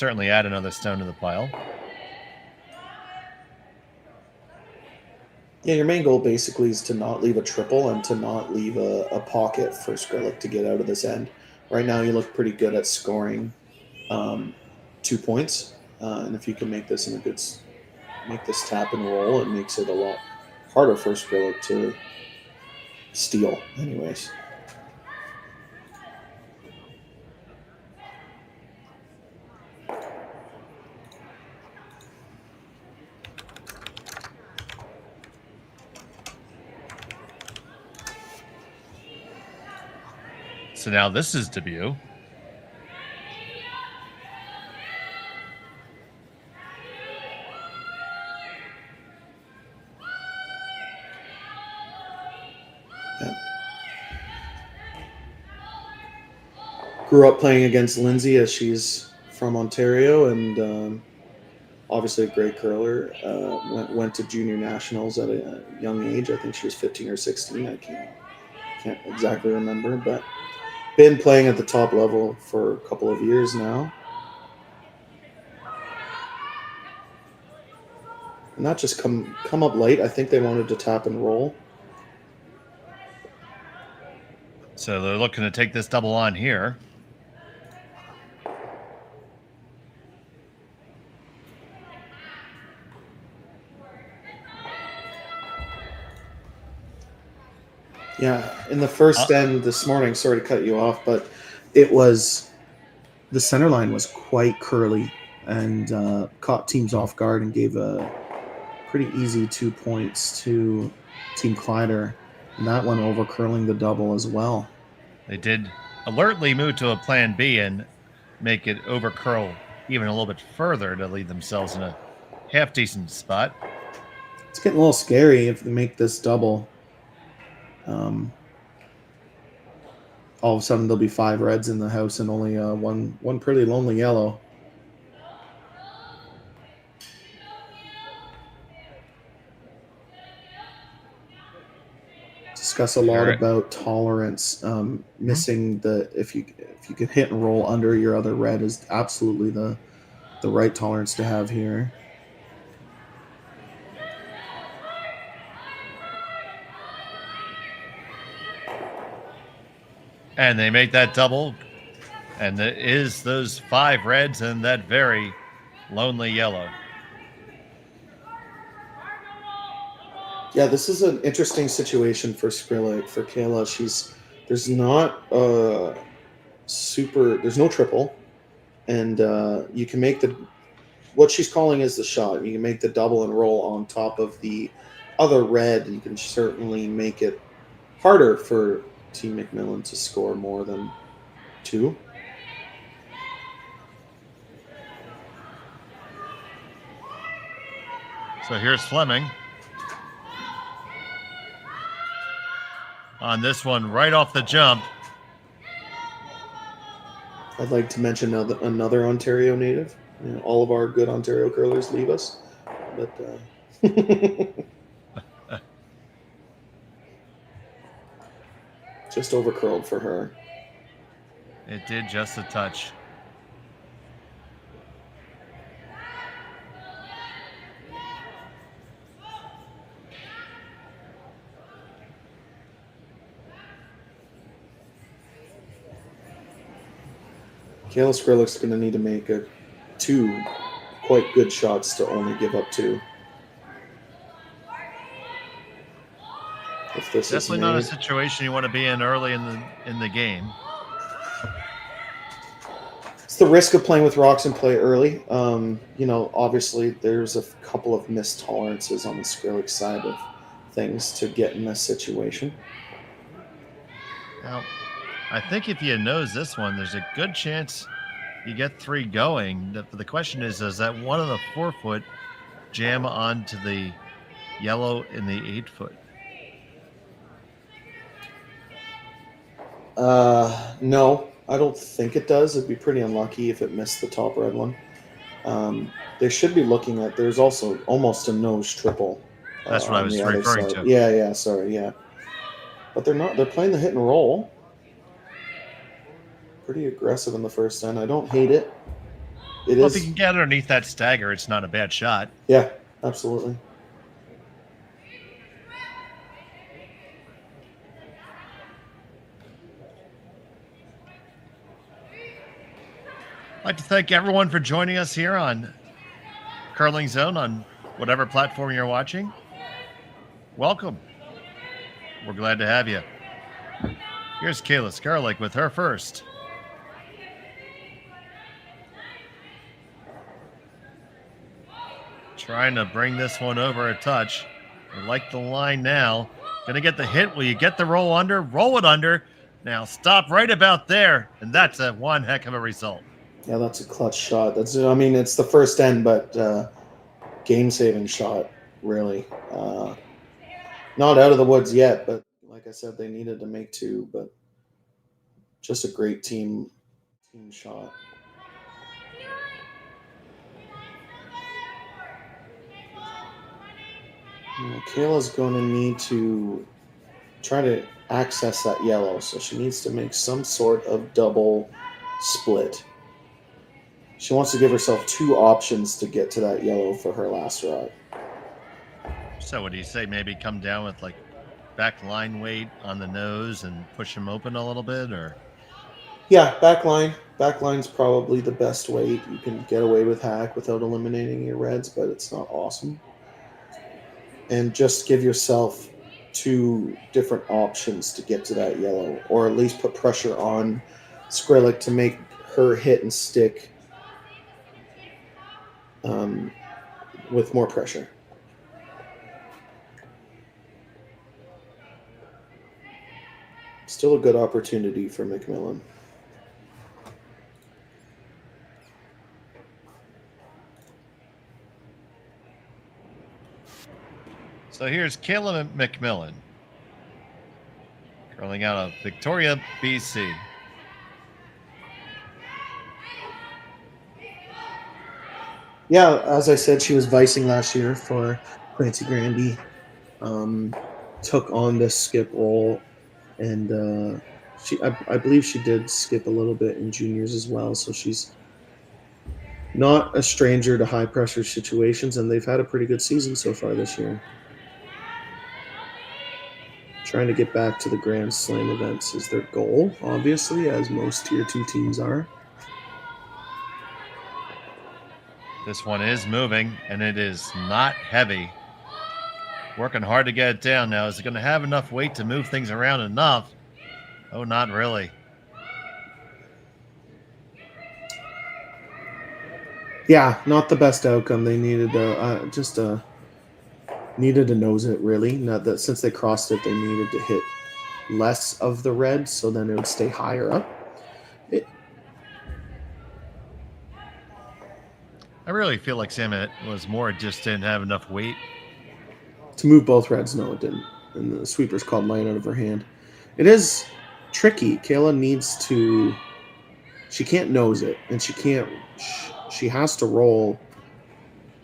certainly add another stone to the pile. Yeah, your main goal basically is to not leave a triple and to not leave a pocket for Skrlik to get out of this end. Right now, you look pretty good at scoring 2 points, and if you can make this make this tap and roll, it makes it a lot harder for Skrlik to steal. Anyways. So now this is debut. Grew up playing against Lindsay as she's from Ontario and obviously a great curler. Went to junior nationals at a young age. I think she was 15 or 16. I can't exactly remember, but been playing at the top level for a couple of years now. And not just come up late. I think they wanted to tap and roll. So they're looking to take this double on here. Yeah, in the first end this morning, sorry to cut you off, but it was the center line was quite curly and caught teams off guard and gave a pretty easy 2 points to Team Kleider. And that one over curling the double as well. They did alertly move to a plan B and make it over curl even a little bit further to leave themselves in a half decent spot. It's getting a little scary if they make this double. All of a sudden there'll be 5 reds in the house and only one pretty lonely yellow. Discuss a lot about tolerance. Missing the if you can hit and roll under your other red is absolutely the right tolerance to have here. And they make that double. And there is those 5 reds and that very lonely yellow. Yeah, this is an interesting situation for Skrlik, for Kayla. There's not there's no triple, and you can make what she's calling is the shot. You can make the double and roll on top of the other red. You can certainly make it harder for Team MacMillan to score more than 2. So here's Fleming. On this one, right off the jump. I'd like to mention another Ontario native. You know, all of our good Ontario curlers leave us, but just over curled for her. It did just a touch. Kayla Skrlik's going to need to make 2 quite good shots to only give up 2. If this definitely not a situation you want to be in early in the game. It's the risk of playing with rocks and play early. You know, obviously there's a couple of missed tolerances on the Skrlik side of things to get in this situation. Now, I think if you nose this one, there's a good chance you get 3 going. The question is, does that one of the 4-foot jam onto the yellow in the 8-foot? No, I don't think it does. It'd be pretty unlucky if it missed the top red one. They should be looking at. There's also almost a nose triple. That's what I was referring to. Yeah. Sorry, yeah. But they're not. They're playing the hit and roll. Pretty aggressive in the first end. I don't hate it. It Well, is. if you can get underneath that stagger, it's not a bad shot. Yeah, absolutely. I'd like to thank everyone for joining us here on Curling Zone on whatever platform you're watching. Welcome. We're glad to have you. Here's Kayla Skrlik with her first. Trying to bring this one over a touch. I like the line now. Gonna get the hit. Will you get the roll under? Roll it under. Now stop right about there. And that's a one heck of a result. Yeah, that's a clutch shot. It's the first end, but game-saving shot, really. Not out of the woods yet, but like I said, they needed to make two, but just a great team shot. Kayla's going to need to try to access that yellow, so she needs to make some sort of double split. She wants to give herself two options to get to that yellow for her last rod. So what do you say? Maybe come down with like back line weight on the nose and push him open a little bit, or? Yeah, backline. Backline's probably the best weight. You can get away with hack without eliminating your reds, but it's not awesome. And just give yourself two different options to get to that yellow, or at least put pressure on Skrlik to make her hit and stick with more pressure. Still a good opportunity for MacMillan. So here's Kayla MacMillan, curling out of Victoria, BC. Yeah, as I said, she was vicing last year for Clancy Grandy. Took on this skip role, and I believe she did skip a little bit in juniors as well. So she's not a stranger to high pressure situations, and they've had a pretty good season so far this year. Trying to get back to the Grand Slam events is their goal, obviously, as most Tier 2 teams are. This one is moving, and it is not heavy. Working hard to get it down now. Is it going to have enough weight to move things around enough? Oh, not really. Yeah, not the best outcome. They needed needed to nose it, really. Not that since they crossed it, they needed to hit less of the red, so then it would stay higher up. I really feel like Sam was more just didn't have enough weight to move both reds. No, it didn't. And the sweeper's called light out of her hand. It is tricky. Kayla needs to. She can't nose it, and she can't. She has to roll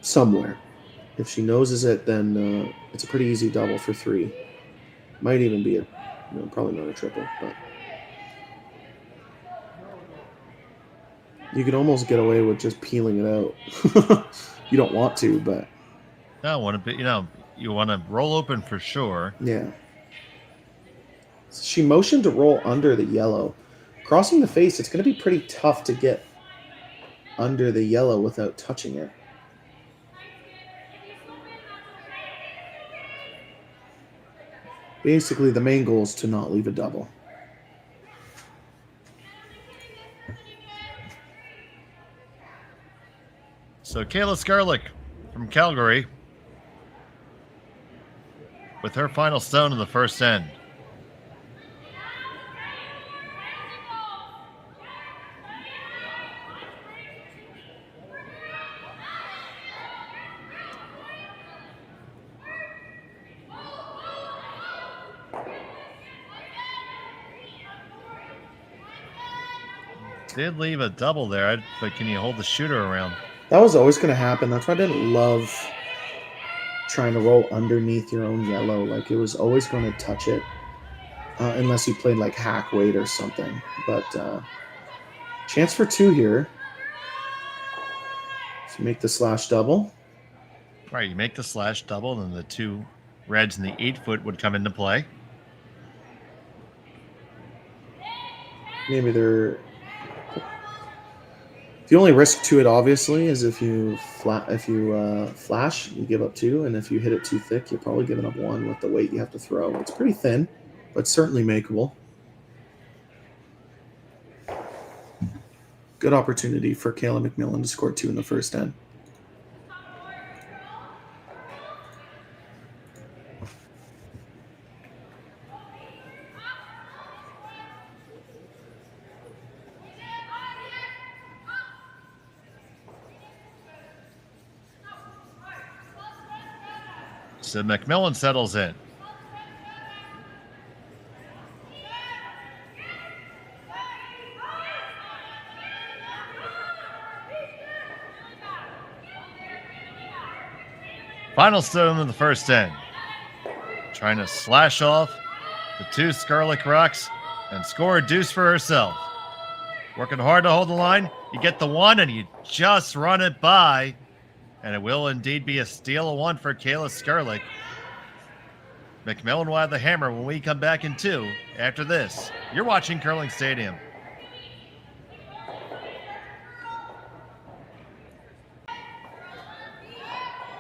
somewhere. If she noses it, then it's a pretty easy double for three. Might even be probably not a triple, but you could almost get away with just peeling it out. You don't want to, but I want to be. You want to roll open for sure. Yeah. She motioned to roll under the yellow. Crossing the face, it's going to be pretty tough to get under the yellow without touching it. Basically, the main goal is to not leave a double. So Kayla Skrlik from Calgary with her final stone in the first end. Did leave a double there, but can you hold the shooter around? That was always going to happen. That's why I didn't love trying to roll underneath your own yellow. Like, it was always going to touch it, unless you played like hack weight or something. But chance for two here. So make the slash double. Right, you make the slash double, and the 2 reds in the 8-foot would come into play. Maybe they're. The only risk to it, obviously, is if you flash, you give up 2, and if you hit it too thick, you're probably giving up 1 with the weight you have to throw. It's pretty thin, but certainly makeable. Good opportunity for Kayla MacMillan to score 2 in the first end. So MacMillan settles in. Final stone in the first end. Trying to slash off the 2 Skrlik rocks and score a deuce for herself. Working hard to hold the line. You get the 1 and you just run it by. And it will indeed be a steal of 1 for Kayla Skrlik. MacMillan will have the hammer when we come back in 2 after this. You're watching Curling Stadium.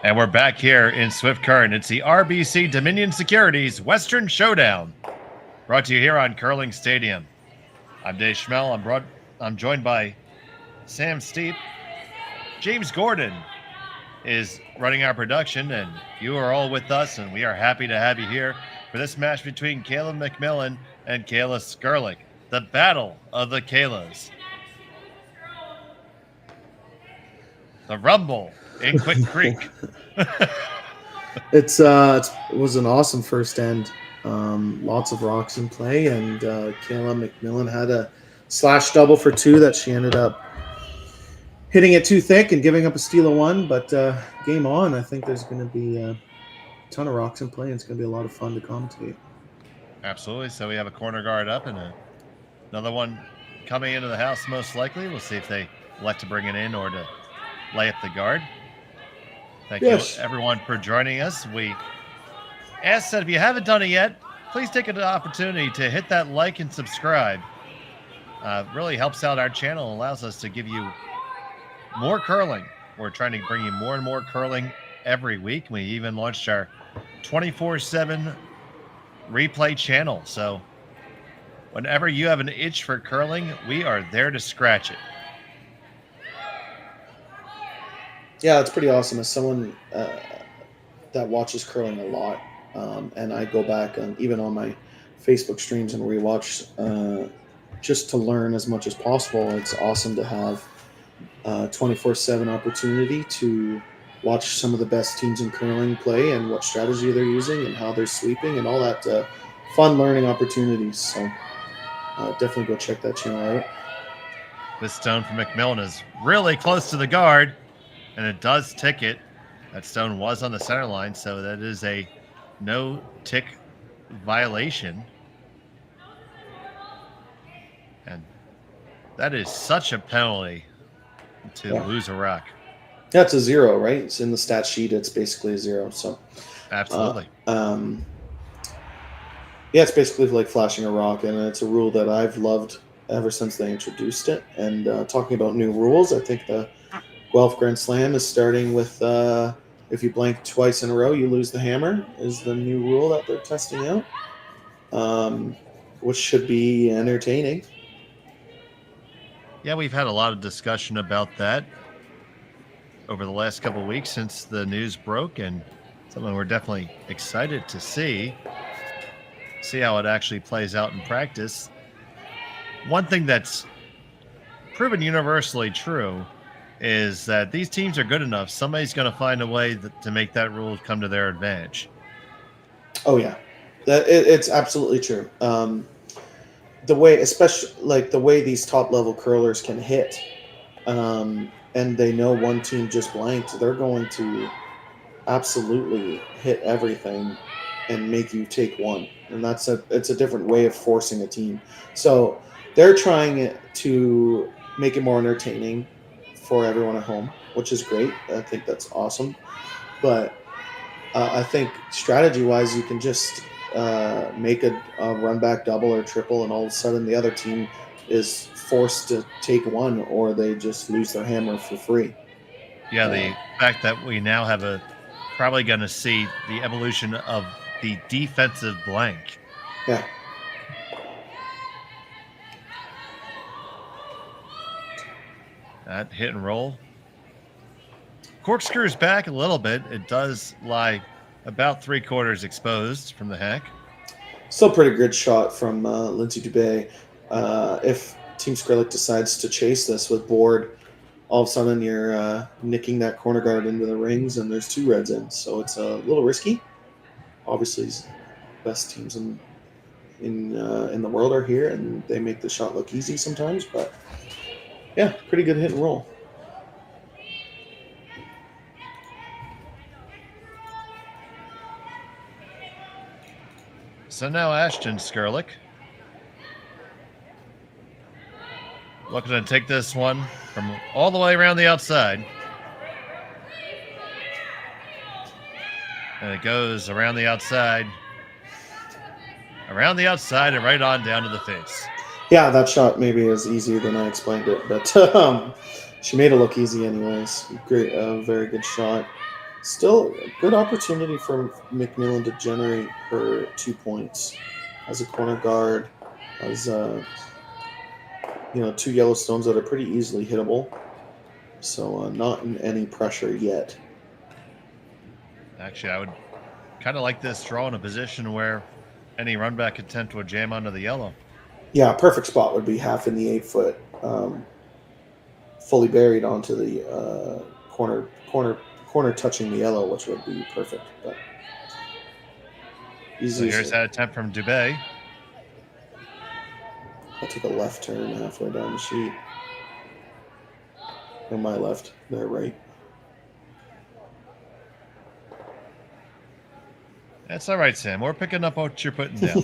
And we're back here in Swift Current. It's the RBC Dominion Securities Western Showdown. Brought to you here on Curling Stadium. I'm Dave Schmel. I'm joined by Sam Steep. James Gordon is running our production, and you are all with us, and we are happy to have you here for this match between Kayla MacMillan and Kayla Skrlik, the battle of the Kaylas. The rumble in Quick Creek. It was an awesome first end. Lots of rocks in play, and Kayla MacMillan had a slash double for 2 that she ended up hitting it too thick and giving up a steal of 1. But game on, I think there's going to be a ton of rocks in play, and it's going to be a lot of fun to commentate. Absolutely. So we have a corner guard up and another one coming into the house most likely. We'll see if they elect to bring it in or to lay up the guard. Thank you, everyone, for joining us. We ask that if you haven't done it yet, please take an opportunity to hit that like and subscribe. Really helps out our channel and allows us to give you more curling. We're trying to bring you more and more curling every week. We even launched our 24/7 replay channel. So whenever you have an itch for curling, we are there to scratch it. Yeah, it's pretty awesome. As someone that watches curling a lot, and I go back even on my Facebook streams and rewatch just to learn as much as possible. It's awesome to have 24/7 opportunity to watch some of the best teams in curling play and what strategy they're using and how they're sweeping and all that fun learning opportunities. So definitely go check that channel out. This stone from MacMillan is really close to the guard, and it does ticket. That stone was on the center line, so that is a no tick violation. And that is such a penalty to lose a rock. That's a 0, right? It's in the stat sheet. It's basically a 0. So absolutely. Yeah, it's basically like flashing a rock, and it's a rule that I've loved ever since they introduced it. And talking about new rules, I think the Guelph Grand Slam is starting with if you blank twice in a row, you lose the hammer, is the new rule that they're testing out, which should be entertaining. Yeah, we've had a lot of discussion about that over the last couple of weeks since the news broke, and something we're definitely excited to see how it actually plays out in practice. One thing that's proven universally true is that these teams are good enough. Somebody's going to find a way to make that rule come to their advantage. Oh yeah, it's absolutely true. The way, especially like the way these top level curlers can hit, and they know one team just blanked, they're going to absolutely hit everything and make you take one. And it's a different way of forcing a team. So they're trying to make it more entertaining for everyone at home, which is great. I think that's awesome. But I think strategy-wise, you can just make a run back double or triple, and all of a sudden the other team is forced to take one, or they just lose their hammer for free. Yeah, the fact that we now have probably going to see the evolution of the defensive blank. Yeah. That hit and roll. Corkscrews back a little bit. It does lie about 3/4 exposed from the hack. Still pretty good shot from Lindsay Dubé. If Team Skrlik decides to chase this with board, all of a sudden you're nicking that corner guard into the rings, and there's 2 reds in, so it's a little risky. Obviously, best teams in the world are here, and they make the shot look easy sometimes. But yeah, pretty good hit and roll. So now Ashton Skrlik looking to take this one from all the way around the outside. And it goes around the outside, and right on down to the face. Yeah, that shot maybe is easier than I explained it, but she made it look easy anyways. Great, very good shot. Still a good opportunity for MacMillan to generate her 2 points as a corner guard, as 2 yellow stones that are pretty easily hittable. So not in any pressure yet. Actually, I would kind of like this draw in a position where any run back attempt would jam onto the yellow. Yeah, perfect spot would be half in the 8 foot, fully buried onto the corner touching the yellow, which would be perfect. But easy. So here's that attempt from Dubé. I'll take a left turn halfway down the sheet. On my left, their right. That's all right, Sam. We're picking up what you're putting down.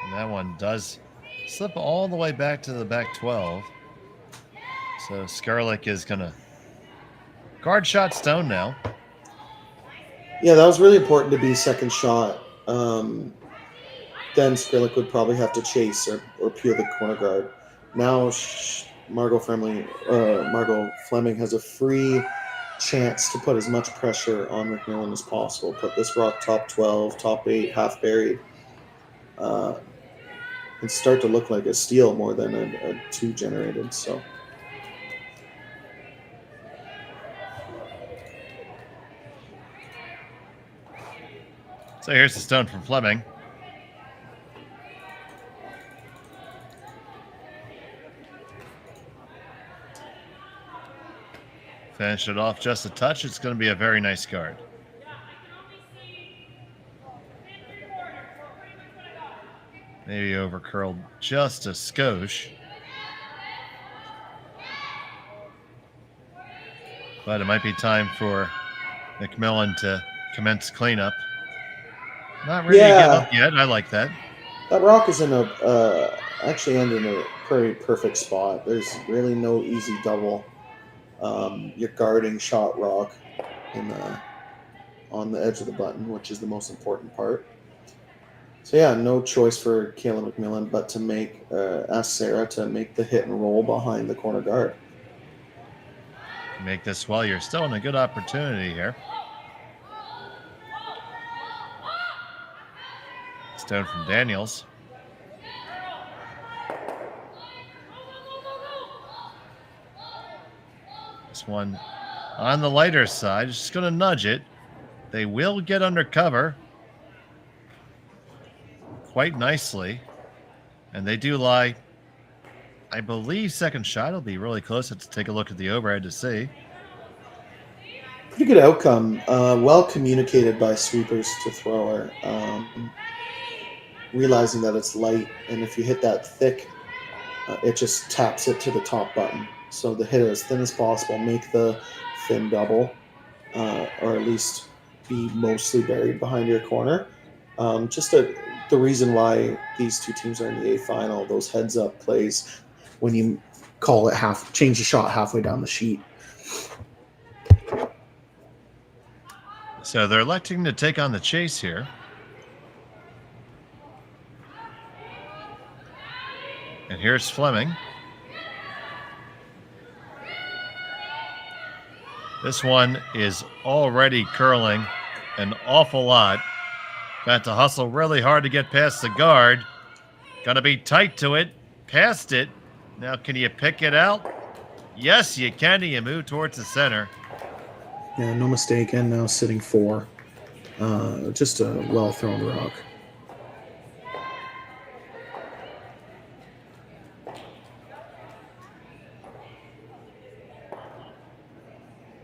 And that one does slip all the way back to the back 12. So Skrlik is going to guard shot stone now. Yeah, that was really important to be second shot. Then Skrlik would probably have to chase or peel the corner guard. Now Margot Fleming has a free chance to put as much pressure on MacMillan as possible. Put this rock top 12, top 8, half buried, and start to look like a steal more than a 2 generated. So here's the stone from Fleming. Finish it off just a touch. It's going to be a very nice guard. Maybe over curled just a skosh. But it might be time for MacMillan to commence cleanup. Not ready to give up yet. I like that. That rock is in actually ended in a pretty perfect spot. There's really no easy double. You're guarding shot rock on the edge of the button, which is the most important part. So yeah, no choice for Kayla MacMillan but to ask Sarah to make the hit and roll behind the corner guard. Make this well. You're still in a good opportunity here. Stone from Daniels. This one on the lighter side. Just going to nudge it. They will get under cover quite nicely. And they do lie, I believe, second shot will be really close. Let's take a look at the overhead to see. Pretty good outcome. Well communicated by sweepers to thrower. Realizing that it's light, and if you hit that thick, it just taps it to the top button. So the hit as thin as possible, make the thin double, or at least be mostly buried behind your corner. Just a the reason why these two teams are in the A final, those heads up plays when you call it change the shot halfway down the sheet. So they're electing to take on the chase here. And here's Fleming. This one is already curling an awful lot. Got to hustle really hard to get past the guard. Got to be tight to it. Past it. Now, can you pick it out? Yes, you can. You move towards the center. Yeah, no mistake. And now sitting 4. Just a well-thrown rock.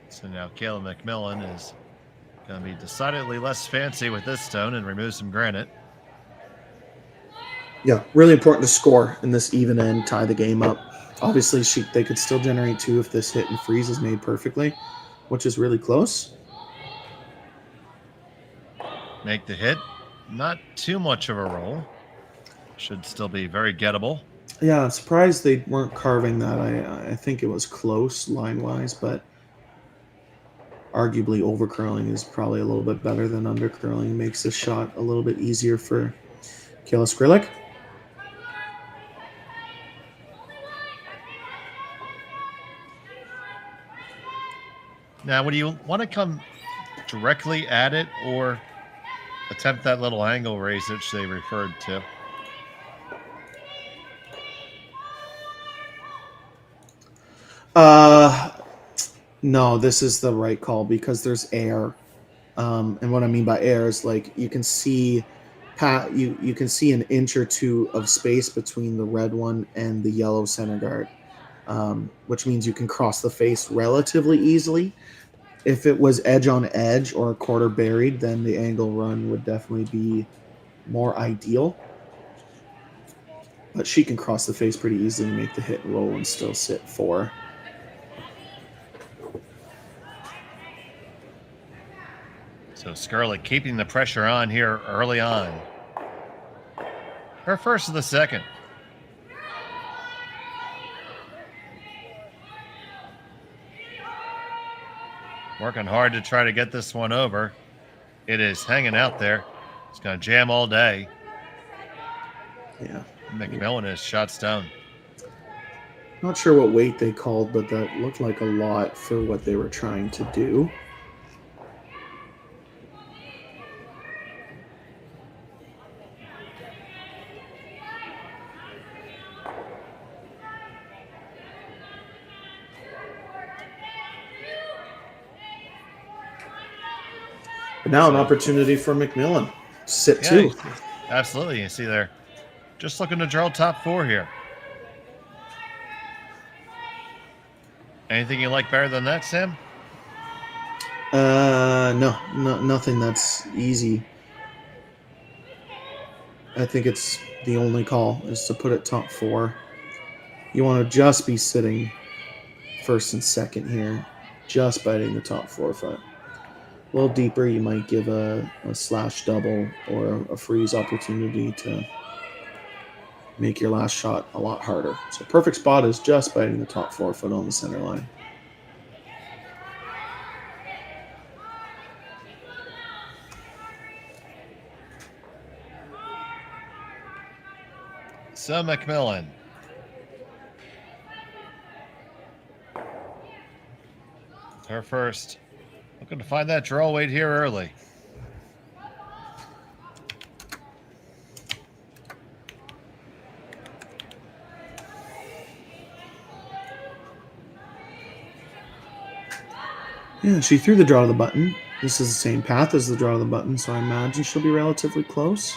So now Kayla MacMillan is going to be decidedly less fancy with this stone and remove some granite. Yeah, really important to score in this even end, tie the game up. Obviously, they could still generate 2 if this hit and freeze is made perfectly, which is really close. Make the hit. Not too much of a roll. Should still be very gettable. Yeah, I'm surprised they weren't carving that. I think it was close line-wise, but arguably over-curling is probably a little bit better than under-curling. Makes the shot a little bit easier for Kayla Skrlik. Now, would you want to come directly at it or attempt that little angle raise which they referred to? No, this is the right call because there's air. And what I mean by air is like you can see you can see an inch or 2 of space between the red one and the yellow center guard, which means you can cross the face relatively easily. If it was edge on edge or a quarter buried, then the angle run would definitely be more ideal. But she can cross the face pretty easily and make the hit and roll and still sit 4. So Skrlik keeping the pressure on here early on. Her first of the second. Working hard to try to get this one over. It is hanging out there. It's going to jam all day. Yeah. MacMillan is shots down. Not sure what weight they called, but that looked like a lot for what they were trying to do. But now an opportunity for MacMillan. Sit 2. Absolutely. You see they're just looking to draw top 4 here. Anything you like better than that, Sam? No, nothing that's easy. I think it's the only call is to put it top 4. You want to just be sitting first and second here, just biting the top 4 foot. A little deeper, you might give a slash double or a freeze opportunity to make your last shot a lot harder. So perfect spot is just biting the top 4 foot on the center line. So MacMillan. Her first. Looking to find that draw weight here early. Yeah, she threw the draw to the button. This is the same path as the draw to the button, so I imagine she'll be relatively close.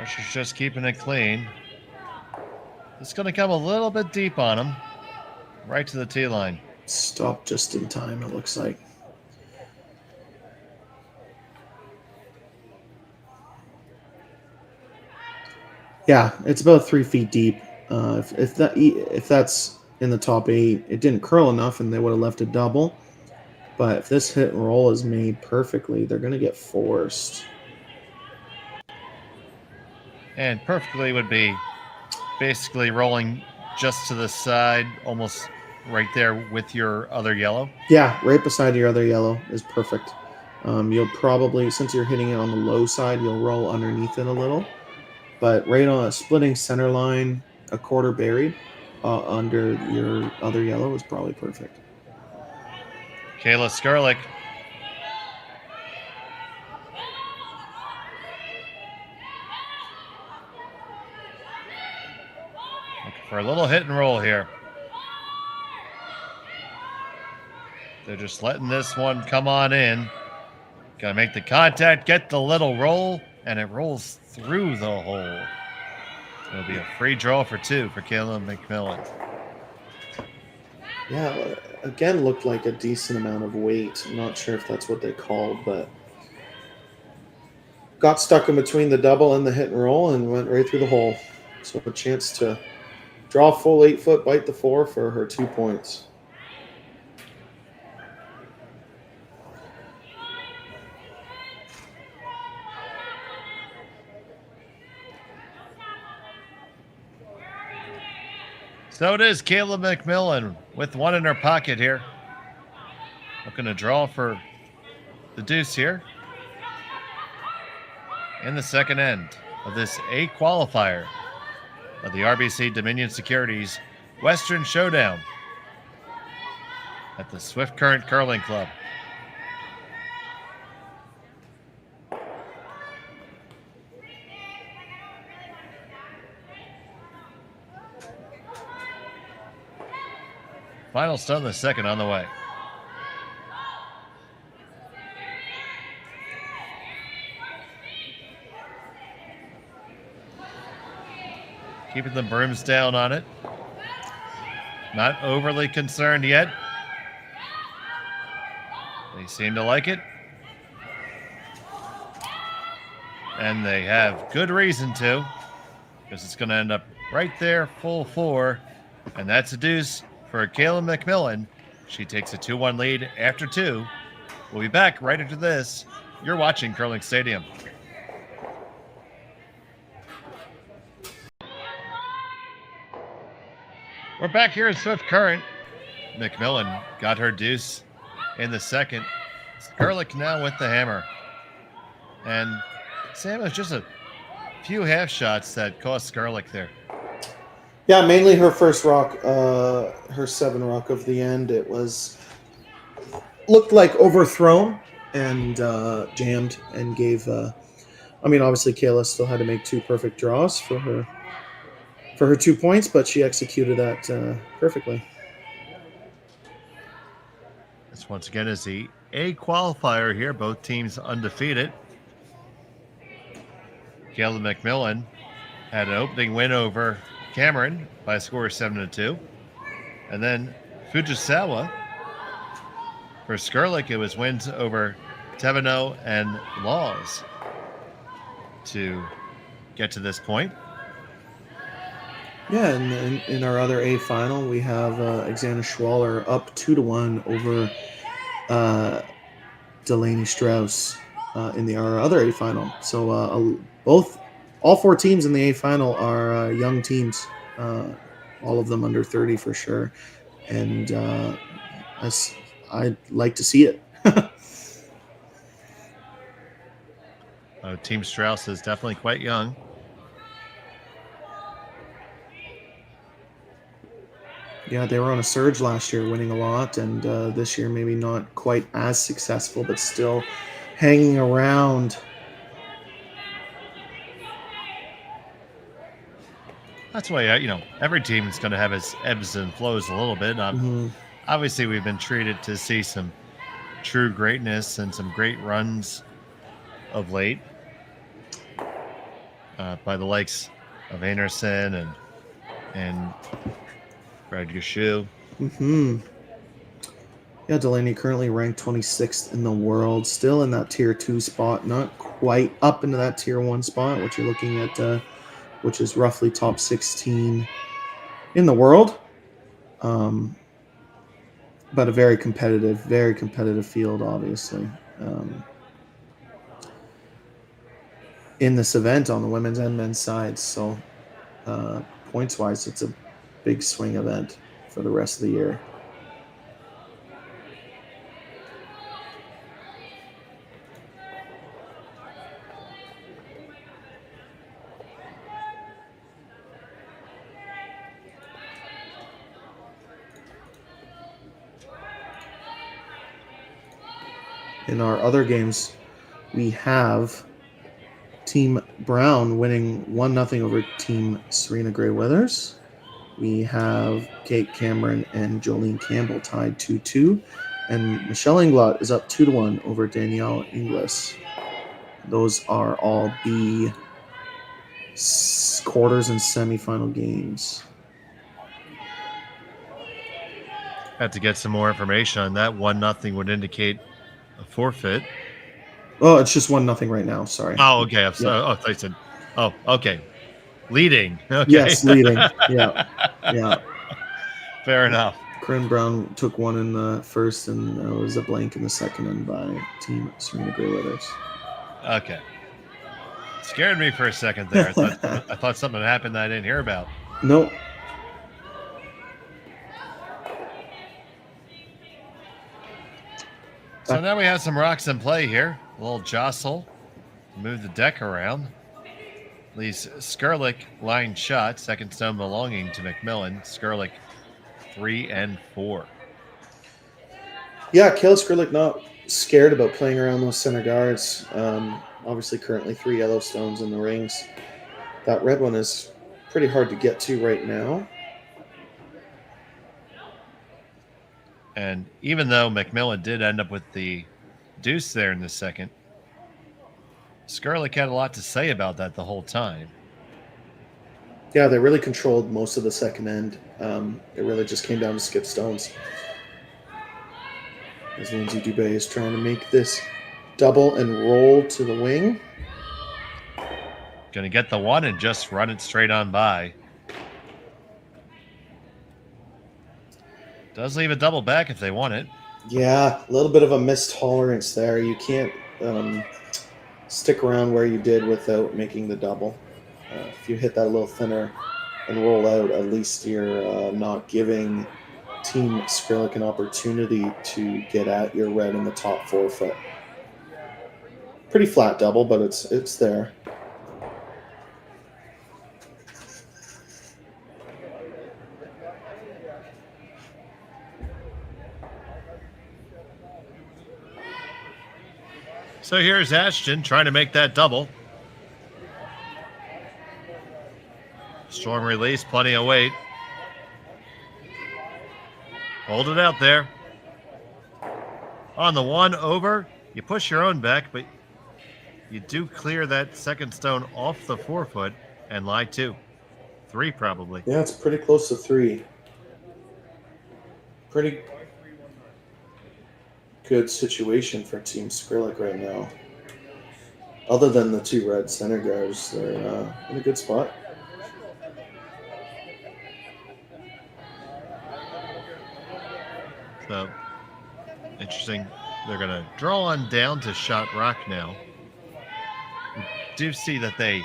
She's just keeping it clean. It's going to come a little bit deep on him. Right to the tee line. Stopped just in time, it looks like. Yeah, it's about 3 feet deep. If that's in the top 8. It didn't curl enough, and they would have left a double. But if this hit and roll is made perfectly, they're going to get forced. And perfectly would be basically rolling just to the side, almost right there with your other yellow. Yeah, right beside your other yellow is perfect. You'll probably, since you're hitting it on the low side, you'll roll underneath it a little. But right on a splitting center line, a quarter buried under your other yellow is probably perfect. Kayla Skrlik. Looking for a little hit and roll here. They're just letting this one come on in. Gotta make the contact, get the little roll, and it rolls through the hole. It'll be a free draw for 2 for Kayla MacMillan. Yeah, again, looked like a decent amount of weight. I'm not sure if that's what they called, but got stuck in between the double and the hit and roll and went right through the hole. So a chance to draw full 8-foot, bite the 4 for her 2 points. So it is Kayla MacMillan with 1 in her pocket here. Looking to draw for the deuce here in the second end of this A qualifier of the RBC Dominion Securities Western Showdown at the Swift Current Curling Club. Final stun the second on the way. Keeping the brooms down on it. Not overly concerned yet. They seem to like it. And they have good reason to, because it's going to end up right there, full 4. And that's a deuce for Kayla MacMillan. She takes a 2-1 lead after 2. We'll be back right after this. You're watching Curling Stadium. We're back here at Swift Current. MacMillan got her deuce in the second. Skrlik now with the hammer. And Sam, was just a few half shots that cost Skrlik there. Yeah, mainly her first rock, her 7 rock of the end. It looked like overthrown and jammed and gave. Obviously Kayla still had to make 2 perfect draws for her 2 points, but she executed that perfectly. This once again is the A qualifier here. Both teams undefeated. Kayla MacMillan had an opening win over Cameron by a score of 7-2. And then Fujisawa. For Skrlik, it was wins over Teveno and Laws to get to this point. Yeah, and in our other A final, we have Xana Schwaller up 2-1 over Delaney Strauss in our other A final. So all 4 teams in the A final are young teams, all of them under 30 for sure, and I'd like to see it. Team Strauss is definitely quite young. Yeah, they were on a surge last year, winning a lot, and this year maybe not quite as successful, but still hanging around. That's why, every team is going to have its ebbs and flows a little bit. Obviously, we've been treated to see some true greatness and some great runs of late by the likes of Anderson and Brad Gushu. Yeah, Delaney currently ranked 26th in the world, still in that tier 2 spot, not quite up into that tier 1 spot, which you're looking at, which is roughly top 16 in the world. But a very competitive field, obviously. In this event on the women's and men's sides. So points-wise, it's a big swing event for the rest of the year. In our other games, we have Team Brown winning 1-0 over Team Serena Gray Weathers. We have Kate Cameron and Jolene Campbell tied 2-2. And Michelle Inglot is up 2-1 over Danielle Inglis. Those are all the quarters and semifinal games. Have to get some more information on that. 1-0 would indicate a forfeit. Oh, it's just 1-0 right now. Sorry. Oh, okay. I said, oh, okay. Leading. Okay. Yes, leading. Yeah. Yeah. Fair enough. Corinne Brown took one in the first, and it was a blank in the second end by Team Serena Gray Weathers. Okay. Scared me for a second there. I thought something happened that I didn't hear about. Nope. So now we have some rocks in play here. A little jostle. Move the deck around. Leaves Skrlik line shot. Second stone belonging to MacMillan. Skrlik 3 and 4. Yeah, Kayla Skrlik not scared about playing around those center guards. Obviously, currently 3 yellow stones in the rings. That red one is pretty hard to get to right now. And even though MacMillan did end up with the deuce there in the second, Skrlik had a lot to say about that the whole time. Yeah, they really controlled most of the second end. It really just came down to skip stones. As Lindsay Dubé is trying to make this double and roll to the wing. Going to get the one and just run it straight on by. Does leave a double back if they want it. Yeah, a little bit of a missed tolerance there. You can't stick around where you did without making the double. If you hit that a little thinner and roll out, at least you're not giving Team Skrlik an opportunity to get at your red in the top 4 foot. Pretty flat double, but it's there. So here's Ashton trying to make that double. Strong release, plenty of weight. Hold it out there. On the one over, you push your own back, but you do clear that second stone off the 4 foot and lie 2. 3 probably. Yeah, it's pretty close to 3. Pretty good situation for Team Skrlik right now. Other than the 2 red center guards, they're in a good spot. So, interesting. They're going to draw on down to shot rock now. We do see that they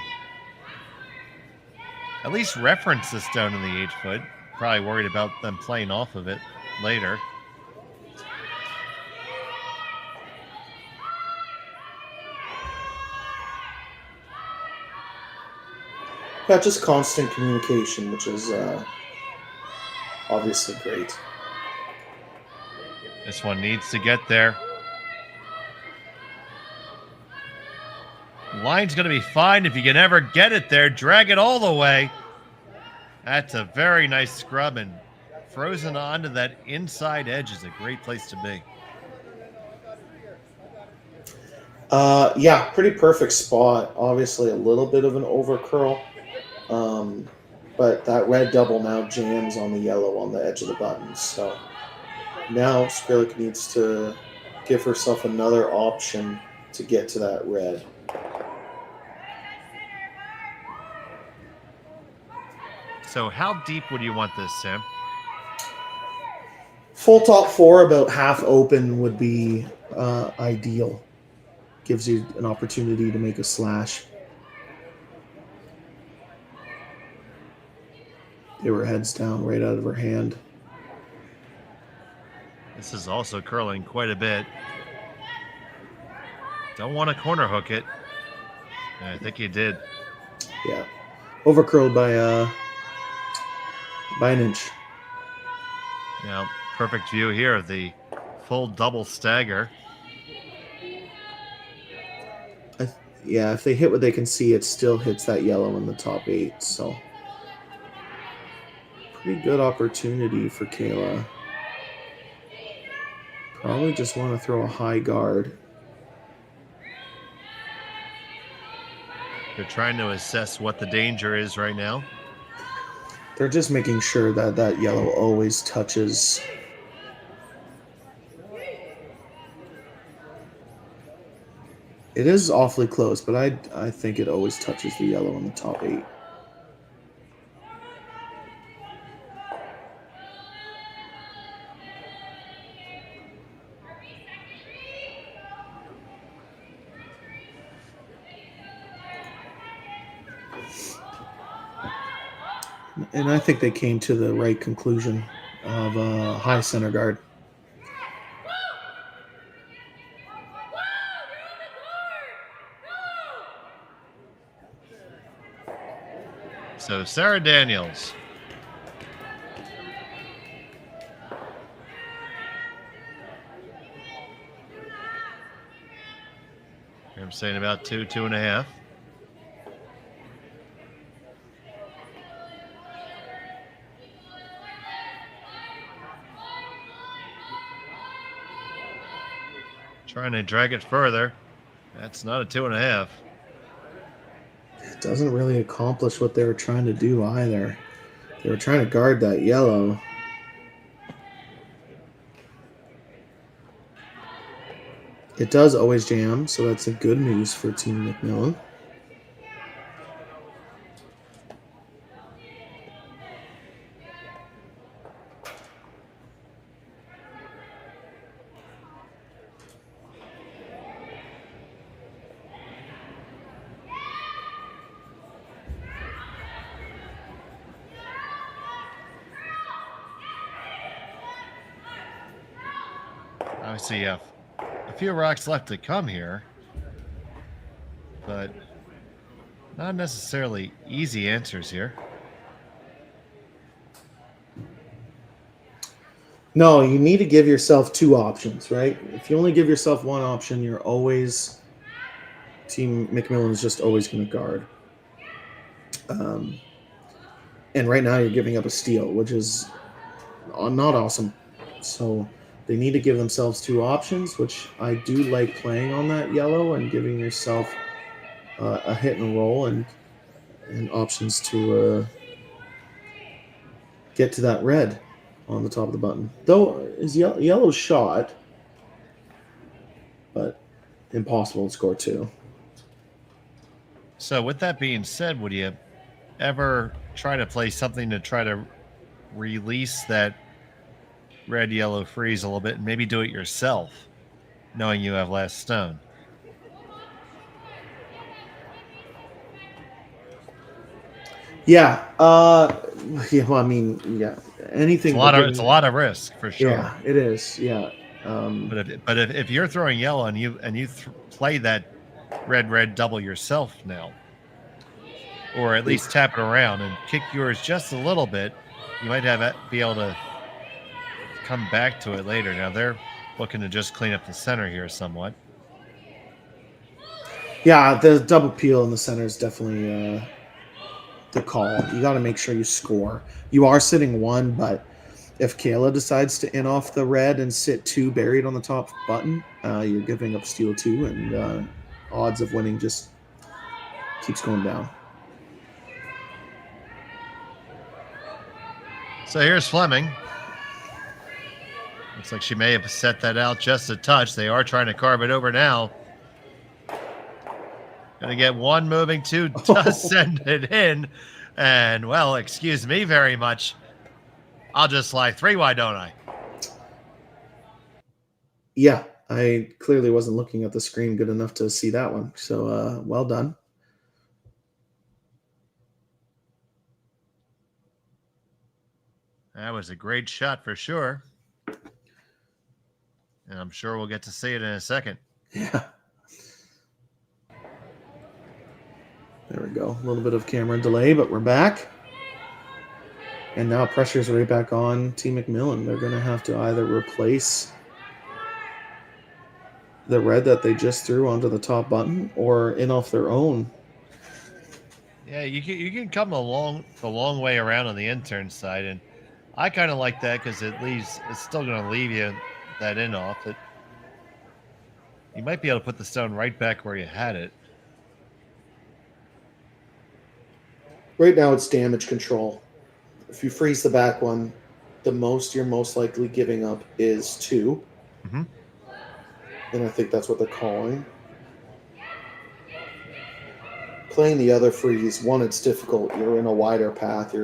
at least reference the stone in the 8 foot. Probably worried about them playing off of it later. Yeah, just constant communication, which is obviously great. This one needs to get there. Line's going to be fine if you can ever get it there. Drag it all the way. That's a very nice scrub, and frozen onto that inside edge is a great place to be. Yeah, pretty perfect spot. Obviously a little bit of an over curl. But that red double now jams on the yellow on the edge of the buttons. So now Skrlik needs to give herself another option to get to that red. So how deep would you want this, Sam? Full top four, about half open would be ideal. Gives you an opportunity to make a slash. They were heads down right out of her hand. This is also curling quite a bit. Don't want to corner hook it. And I think he did. Yeah. Over curled by an inch. Now, perfect view here of the full double stagger. Yeah, if they hit what they can see, it still hits that yellow in the top 8. So pretty good opportunity for Kayla. Probably just want to throw a high guard. They're trying to assess what the danger is right now. They're just making sure that that yellow always touches. It is awfully close, but I think it always touches the yellow in the top 8. And I think they came to the right conclusion of a high center guard. So Sarah Daniels. I'm saying about 2.5. Trying to drag it further. That's not a 2.5. It doesn't really accomplish what they were trying to do either. They were trying to guard that yellow. It does always jam, so that's a good news for Team MacMillan. Obviously, a few rocks left to come here, but not necessarily easy answers here. No, you need to give yourself 2 options, right? If you only give yourself 1 option, you're always... Team MacMillan is just always going to guard. And right now you're giving up a steal, which is not awesome. So they need to give themselves 2 options, which I do like playing on that yellow and giving yourself a hit and roll and options to get to that red on the top of the button. Though is yellow shot, but impossible to score 2. So with that being said, would you ever try to play something to try to release that red-yellow freeze a little bit and maybe do it yourself, knowing you have last stone? Yeah. Yeah. Well, I mean, yeah. Anything. It's a lot of risk for sure. Yeah, it is. Yeah. But if you're throwing yellow and you play that red double yourself now, or at least tap it around and kick yours just a little bit, you might be able to come back to it later. Now they're looking to just clean up the center here somewhat. Yeah, the double peel in the center is definitely the call. You got to make sure you score. You are sitting 1, but if Kayla decides to in off the red and sit 2 buried on the top button, you're giving up steal 2, and odds of winning just keeps going down. So here's Fleming. Looks like she may have set that out just a touch. They are trying to carve it over now. Gonna get 1 moving, 2 does send it in. And, well, excuse me very much. I'll just slide 3 wide, don't I? Yeah, I clearly wasn't looking at the screen good enough to see that one. So well done. That was a great shot for sure. And I'm sure we'll get to see it in a second. Yeah. There we go. A little bit of camera delay, but we're back. And now pressure's right back on Team MacMillan. They're going to have to either replace the red that they just threw onto the top button or in off their own. Yeah, you can come the long way around on the intern side, and I kind of like that because it's still going to leave you that in off. You might be able to put the stone right back where you had it. Right now it's damage control. If you freeze the back one, the most you're most likely giving up is 2. Mm-hmm. And I think that's what they're calling. Playing the other freeze, 1, it's difficult. You're in a wider path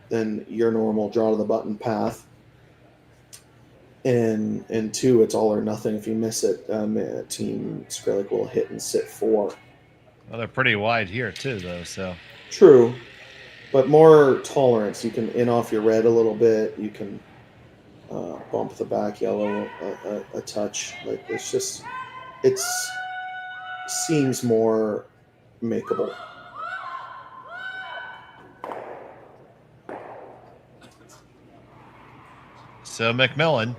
than your normal draw to the button path. And 2, it's all or nothing. If you miss it, Team Skrlik will hit and sit 4. Well, they're pretty wide here too, though. So true, but more tolerance. You can in off your red a little bit. You can bump the back yellow a touch. Like it seems more makeable. So MacMillan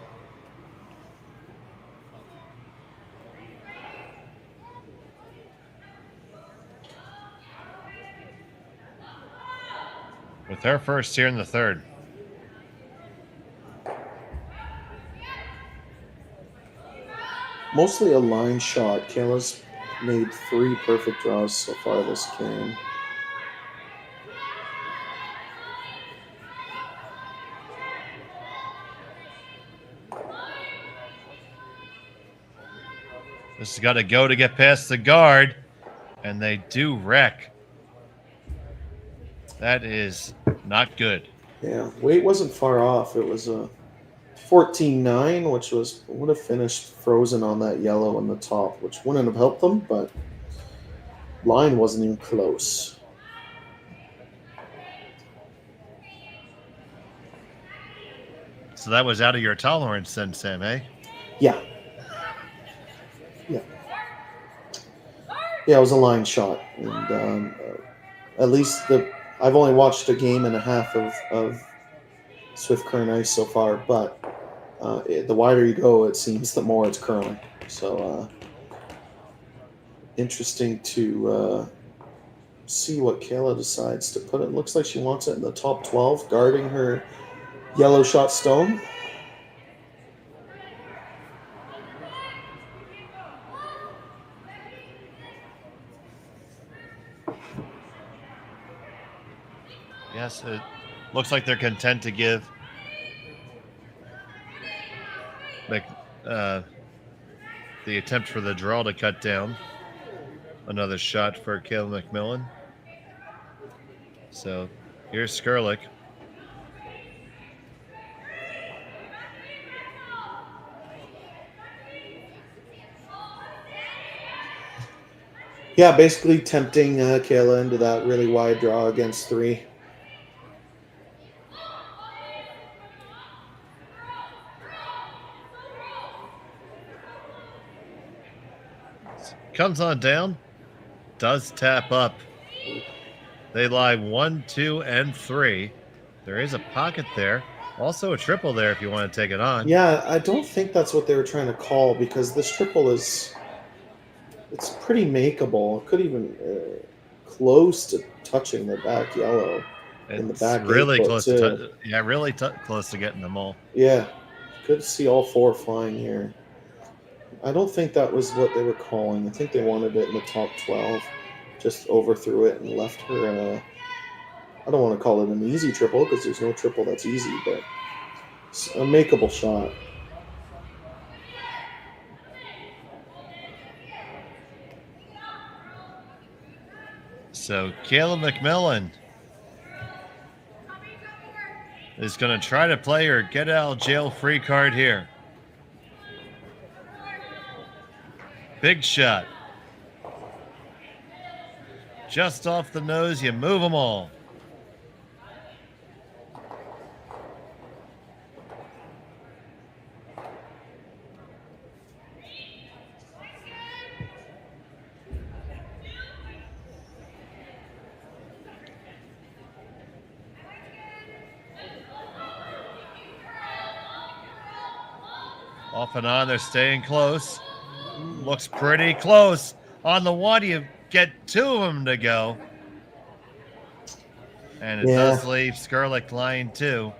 with her first here in the third. Mostly a line shot. Kayla's made 3 perfect draws so far this game. This has got to go to get past the guard, and they do wreck. That is not good. Yeah, weight wasn't far off. It was a 14-9, which would have finished frozen on that yellow in the top, which wouldn't have helped them, but line wasn't even close. So that was out of your tolerance then, Sam, eh? Yeah. Yeah, it was a line shot, and at least I've only watched a game and a half of Swift Current Ice so far, but the wider you go, it seems the more it's curling. So interesting to see what Kayla decides to put it. Looks like she wants it in the top 12, guarding her yellow shot stone. Yes, it looks like they're content to give the attempt for the draw to cut down. Another shot for Kayla MacMillan. So here's Skrlik. Yeah, basically tempting Kayla into that really wide draw against 3. Comes on down, does tap up. They lie 1, 2, and 3. There is a pocket there. Also a triple there if you want to take it on. Yeah, I don't think that's what they were trying to call, because this triple it's pretty makeable. It could even close to touching the back yellow. In the back really close close to getting them all. Yeah, good to see all 4 flying here. I don't think that was what they were calling. I think they wanted it in the top 12. Just overthrew it and left her I don't want to call it an easy triple, because there's no triple that's easy, but it's a makeable shot. So Kayla MacMillan is going to try to play her get out of jail free card here. Big shot. Just off the nose, you move them all. Off and on, they're staying close. Looks pretty close. On the one, you get two of them to go. And it does leave Skrlik line 2.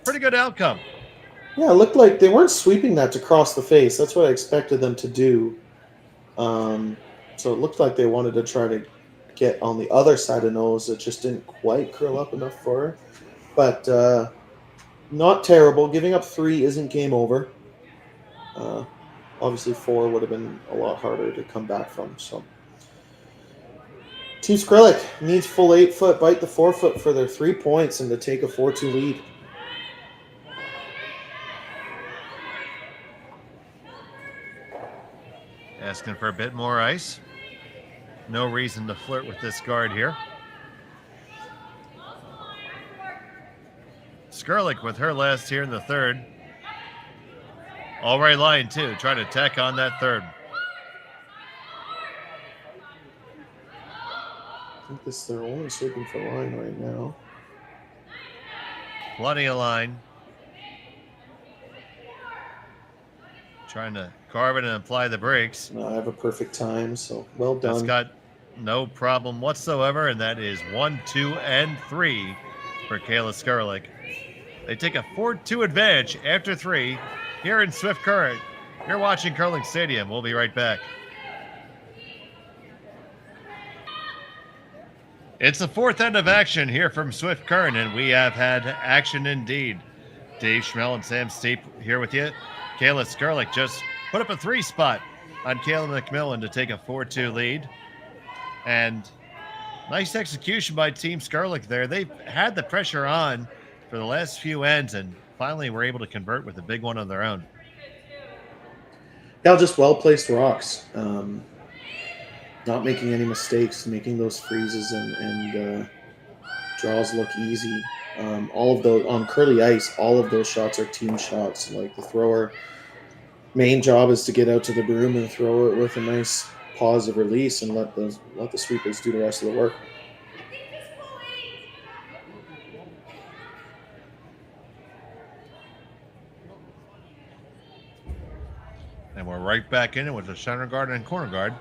Pretty good outcome. Yeah, it looked like they weren't sweeping that to cross the face. That's what I expected them to do. So it looked like they wanted to try to get on the other side of nose. It just didn't quite curl up enough for her. But not terrible. Giving up 3 isn't game over. Obviously 4 would have been a lot harder to come back from. So Team Skrlik needs full 8-foot, bite the 4-foot for their 3 points and to take a 4-2 lead. Asking for a bit more ice. No reason to flirt with this guard here. Skrlik with her last here in the third. All right, line 2, trying to tack on that third. I think they're only sweeping for line right now. Plenty of line. Trying to carve it and apply the brakes. No, I have a perfect time, so well done. That's got no problem whatsoever, and that is 1, 2, and 3 for Kayla Skrlik. They take a 4-2 advantage after 3 here in Swift Current. You're watching Curling Stadium. We'll be right back. It's the 4th end of action here from Swift Current, and we have had action indeed. Dave Schmel and Sam Steep here with you. Kayla Skrlik just put up a 3 spot on Kayla MacMillan to take a 4-2 lead. And nice execution by Team Skrlik there. They've had the pressure on for the last few ends and finally were able to convert with a big one of their own. Yeah, just well-placed rocks. Not making any mistakes, making those freezes and draws look easy. All of those on curly ice, all of those shots are team shots. Like the thrower, main job is to get out to the broom and throw it with a nice positive release and let the sweepers do the rest of the work. And we're right back in it with the center guard and corner guard.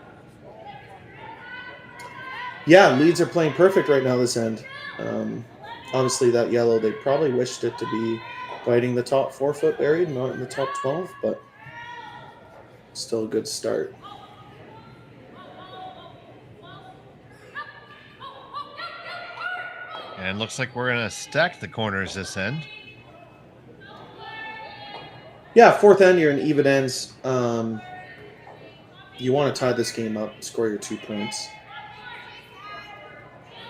Yeah, leads are playing perfect right now this end. Obviously, that yellow, they probably wished it to be biting the top 4-foot buried, not in the top 12, but still a good start. And looks like we're going to stack the corners this end. Yeah, 4th end, you're in even ends. You want to tie this game up, score your 2 points.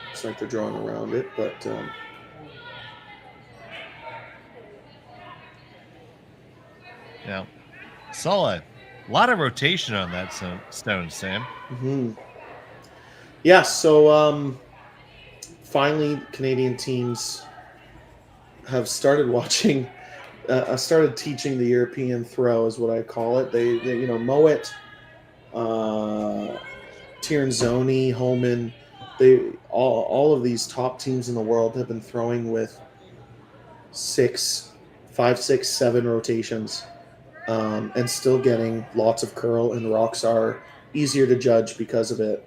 Looks like they're drawing around it, but yeah, saw a lot of rotation on that stone, Sam. Mm-hmm. Yeah, so finally Canadian teams have started watching. I started teaching the European throw, is what I call it. They Moet, Tiernzoni, Holman, all of these top teams in the world have been throwing with 5, 6, 7 rotations, and still getting lots of curl. And rocks are easier to judge because of it.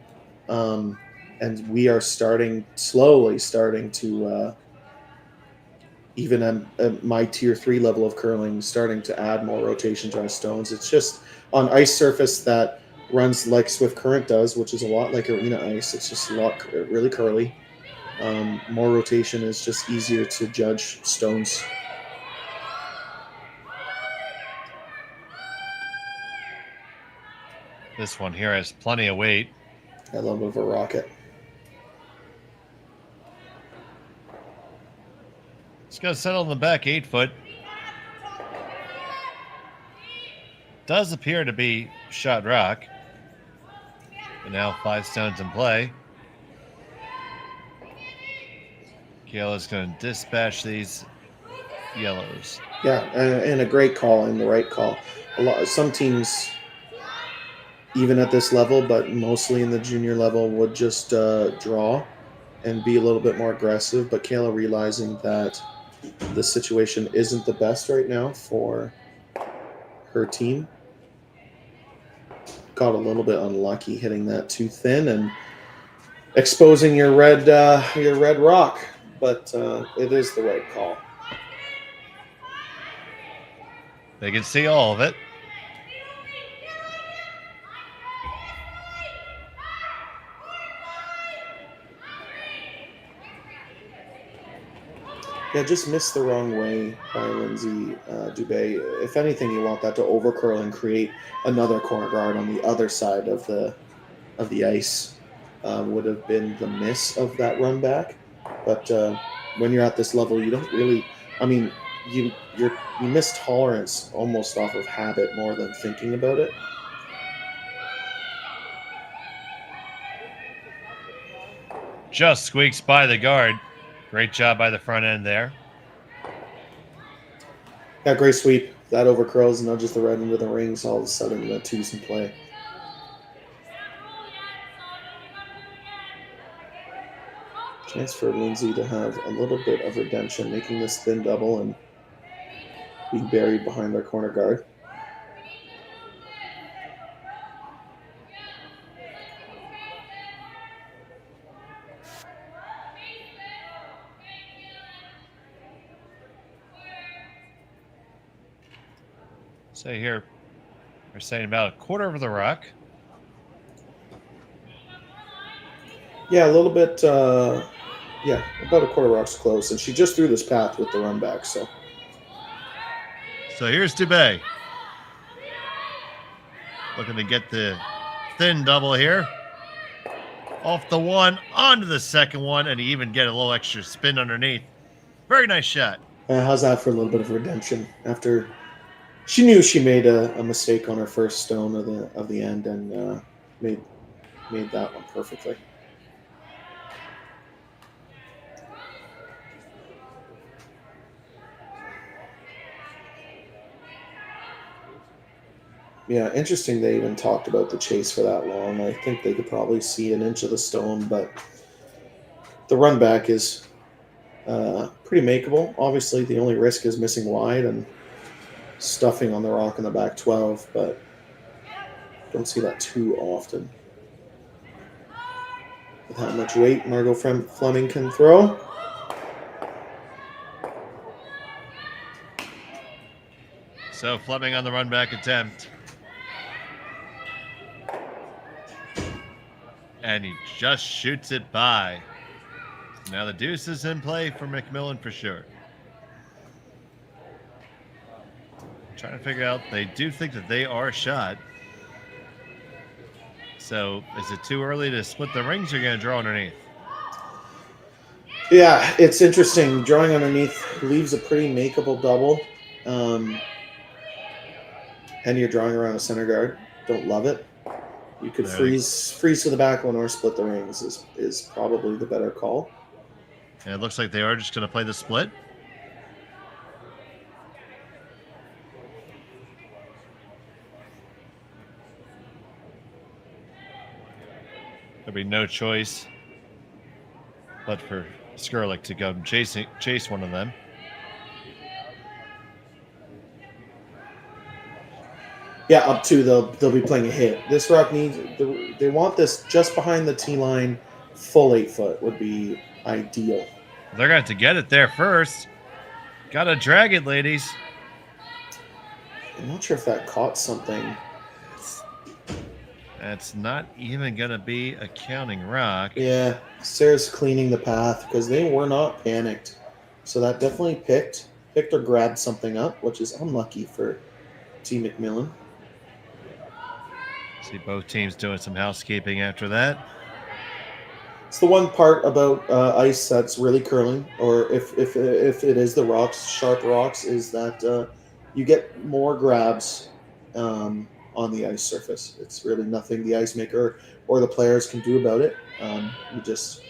And we are slowly starting to. Even at my tier 3 level of curling, starting to add more rotation to our stones. It's just on ice surface that runs like Swift Current does, which is a lot like arena ice. It's just a lot really curly. More rotation is just easier to judge stones. This one here has plenty of weight. I love of a rocket. It's going to settle in the back 8-foot. Does appear to be shot rock. And now 5 stones in play. Kayla's going to dispatch these yellows. Yeah, and a great call and the right call. Some teams, even at this level, but mostly in the junior level, would just draw and be a little bit more aggressive. But Kayla, realizing that the situation isn't the best right now for her team, got a little bit unlucky hitting that too thin and exposing your red rock. But it is the right call. They can see all of it. Yeah, just missed the wrong way by Lindsay Dubé. If anything, you want that to overcurl and create another corner guard on the other side of the ice. Would have been the miss of that run back. But when you're at this level, you don't really. I mean, you miss tolerance almost off of habit more than thinking about it. Just squeaks by the guard. Great job by the front end there. Yeah, great sweep. That overcurls and nudges the red into the rings. All of a sudden, the two's in play. Chance for Lindsay to have a little bit of redemption, making this thin double and being buried behind their corner guard. So here, we're saying about a quarter of the rock. Yeah, a little bit. Yeah, about a quarter rock's close, and she just threw this path with the run back. So here's Dubé. Looking to get the thin double here. Off the one, onto the second one, and he even get a little extra spin underneath. Very nice shot. how's that for a little bit of redemption? After she knew she made a mistake on her first stone of the end, and made that one perfectly. Yeah, interesting they even talked about the chase for that long. I think they could probably see an inch of the stone, but the run back is pretty makeable. Obviously, the only risk is missing wide and stuffing on the rock in the back 12, but don't see that too often. With how much weight Margot Fleming can throw. So Fleming on the run back attempt. And he just shoots it by. Now the deuce is in play for MacMillan for sure. Trying to figure out, they do think that they are shot. So is it too early to split the rings or are you going to draw underneath? Yeah, it's interesting. Drawing underneath leaves a pretty makeable double. And you're drawing around a center guard. Don't love it. You could freeze to the back one or split the rings is probably the better call. And it looks like they are just going to play the split. There'll be no choice but for Skrlik to go chase one of them. Yeah, up two, they'll be playing a hit. This rock needs, they want this just behind the T line. Full 8 foot would be ideal. They're going to have to get it there first. Got to drag it, ladies. I'm not sure if that caught something. That's not even going to be a counting rock. Yeah, Sarah's cleaning the path because they were not panicked. So that definitely picked or grabbed something up, which is unlucky for T. MacMillan. See both teams doing some housekeeping after that. It's the one part about ice that's really curling, or if it is the rocks, sharp rocks, is that you get more grabs on the ice surface. It's really nothing the ice maker or the players can do about it. You just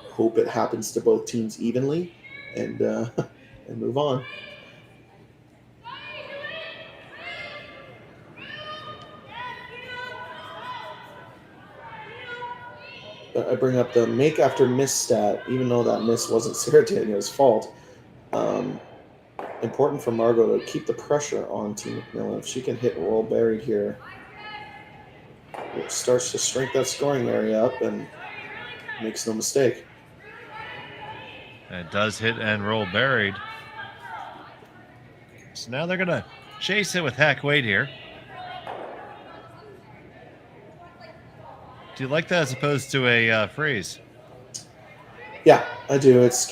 hope it happens to both teams evenly and and move on. But I bring up the make after miss stat, even though that miss wasn't Sarah Daniels' fault. Important for Margot to keep the pressure on Team MacMillan. If she can hit roll buried here, it starts to shrink that scoring area up and makes no mistake. It does hit and roll buried. So now they're going to chase it with hack weight here. Do you like that as opposed to a freeze? Yeah, I do. It's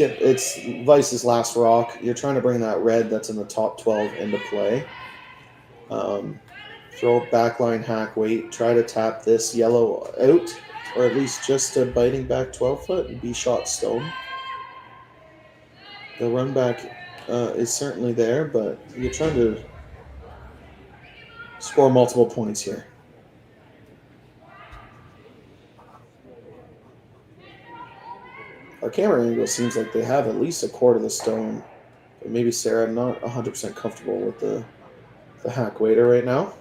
Vice's last rock. You're trying to bring that red that's in the top 12 into play. Throw backline hack weight. Try to tap this yellow out, or at least just a biting back 12 foot and be shot stone. The run back is certainly there, but you're trying to score multiple points here. Our camera angle seems like they have at least a quarter of the stone. But maybe Sarah, I'm not 100% comfortable with the hack waiter right now.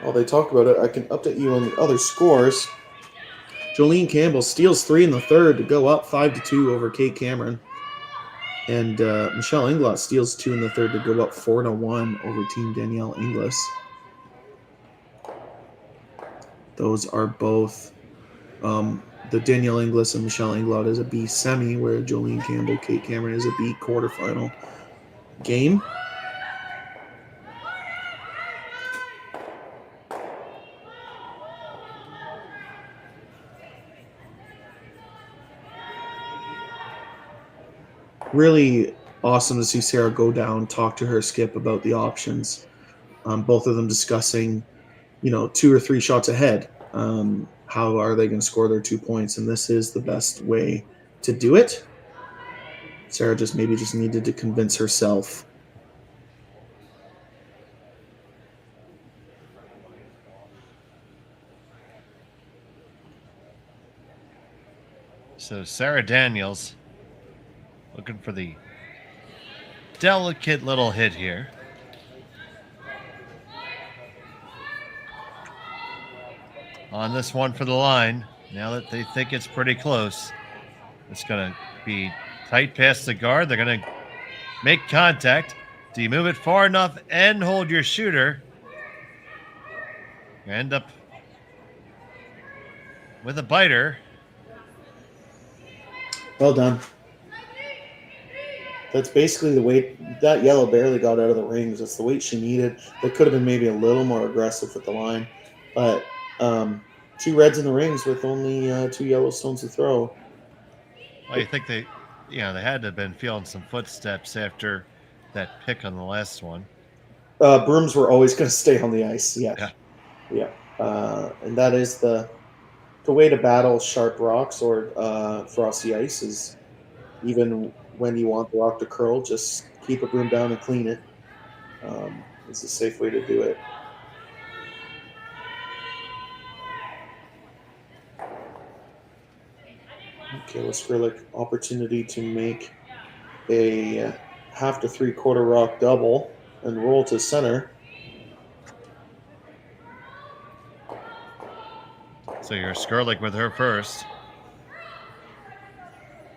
While they talk about it, I can update you on the other scores. Jolene Campbell steals 3 in the third to go up 5-2 over Kate Cameron. And Michelle Inglot steals 2 in the third to go up 4-1 over Team Danielle Inglis. Those are both... the Danielle Inglis and Michelle Inglot is a B semi, where Jolene Campbell, Kate Cameron is a B quarterfinal game. Really awesome to see Sarah go down, talk to her skip about the options. Both of them discussing, 2 or 3 shots ahead. How are they going to score their 2 points? And this is the best way to do it. Sarah just needed to convince herself. So Sarah Daniels looking for the delicate little hit here. On this one for the line, now that they think it's pretty close, it's going to be tight past the guard. They're going to make contact. Do you move it far enough and hold your shooter? You end up with a biter. Well done. That's basically the weight. That yellow barely got out of the rings. That's the weight she needed. They could have been maybe a little more aggressive with the line. But 2 reds in the rings with only 2 yellow stones to throw. Well, you think they had to have been feeling some footsteps after that pick on the last one. Brooms were always going to stay on the ice. Yeah. And that is the way to battle sharp rocks or frosty ice is, even when you want the rock to curl, just keep a broom down and clean it. It's a safe way to do it. Kayla Skrlik, opportunity to make a half to 3/4 rock double and roll to center. So you're Skrlik with her first.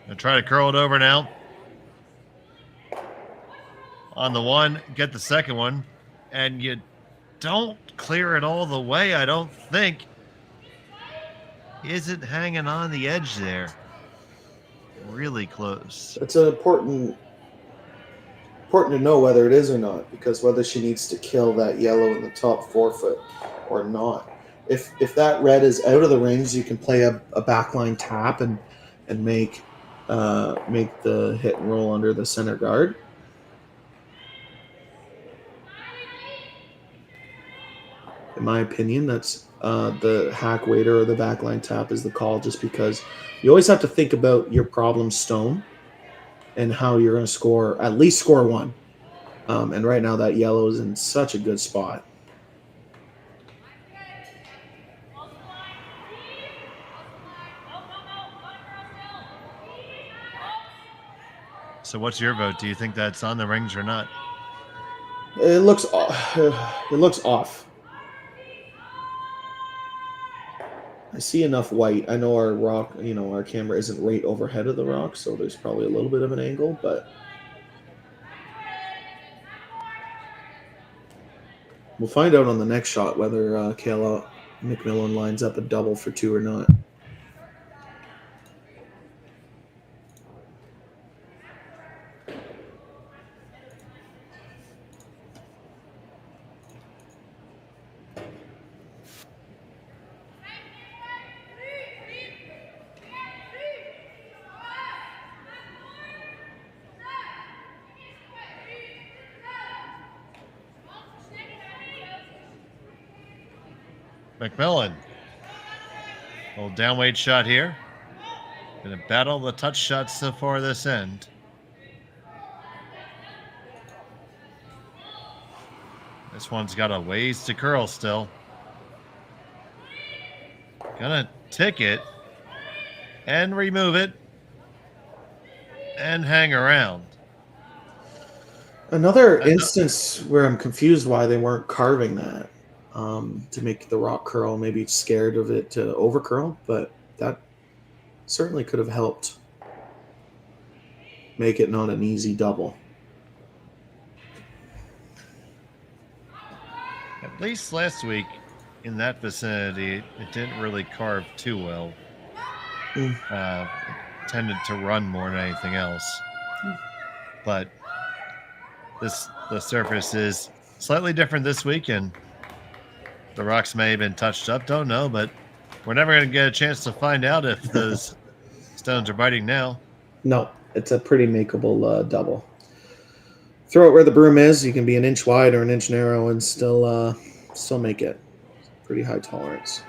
Gonna try to curl it over now. On the one, get the second one, and you don't clear it all the way, I don't think. Is it hanging on the edge there? Really close. It's important to know whether it is or not, because whether she needs to kill that yellow in the top 4 foot or not. If that red is out of the rings, you can play a backline tap and make the hit and roll under the center guard. In my opinion, that's the hack waiter or the backline tap is the call, just because you always have to think about your problem stone and how you're going to at least score 1. And right now that yellow is in such a good spot. So what's your vote? Do you think that's on the rings or not? It looks off. I see enough white. I know our rock, our camera isn't right overhead of the rock, so there's probably a little bit of an angle, but we'll find out on the next shot whether Kayla MacMillan lines up a double for 2 or not. MacMillan. Little downweight shot here. Going to battle the touch shots so far this end. This one's got a ways to curl still. Gonna tick it and remove it and hang around. Another instance where I'm confused why they weren't carving that to make the rock curl, maybe scared of it to over curl, but that certainly could have helped make it not an easy double. At least last week in that vicinity, it didn't really carve too well. It tended to run more than anything else. But the surface is slightly different this week, and the rocks may have been touched up. Don't know, but we're never going to get a chance to find out if those stones are biting now. No, it's a pretty makeable double. Throw it where the broom is. You can be an inch wide or an inch narrow and still make it. Pretty high tolerance.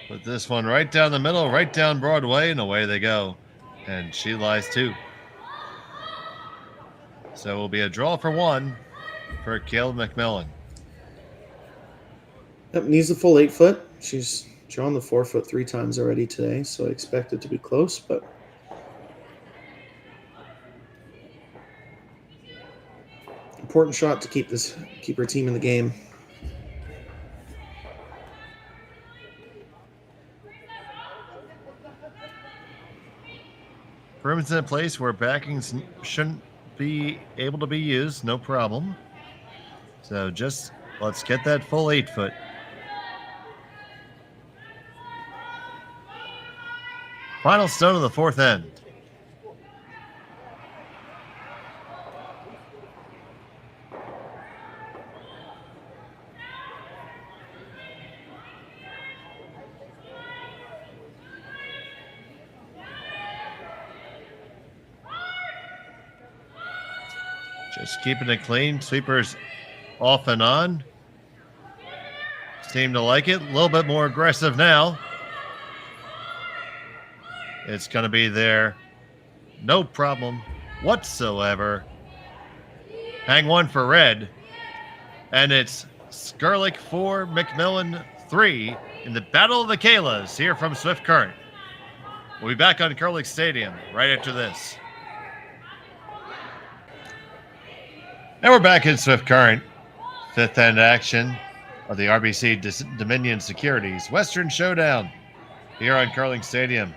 Put this one right down the middle, right down Broadway, and away they go. And she lies too. So it will be a draw for 1 for Kayla MacMillan. Yep, needs a full 8 foot. She's drawn the 4 foot 3 times already today, so I expect it to be close, but important shot to keep her team in the game. Broom's in a place where backings shouldn't be able to be used, no problem. So just let's get that full 8 foot. Final stone of the 4th end. Just keeping it clean. Sweepers off and on. Seem to like it. A little bit more aggressive now. It's going to be there. No problem whatsoever. Hang 1 for red. And it's Skrlik 4, MacMillan 3 in the Battle of the Kaylas here from Swift Current. We'll be back on Skrlik Stadium right after this. And we're back in Swift Current. 5th end action of the RBC Dominion Securities Western Showdown here on Skrlik Stadium.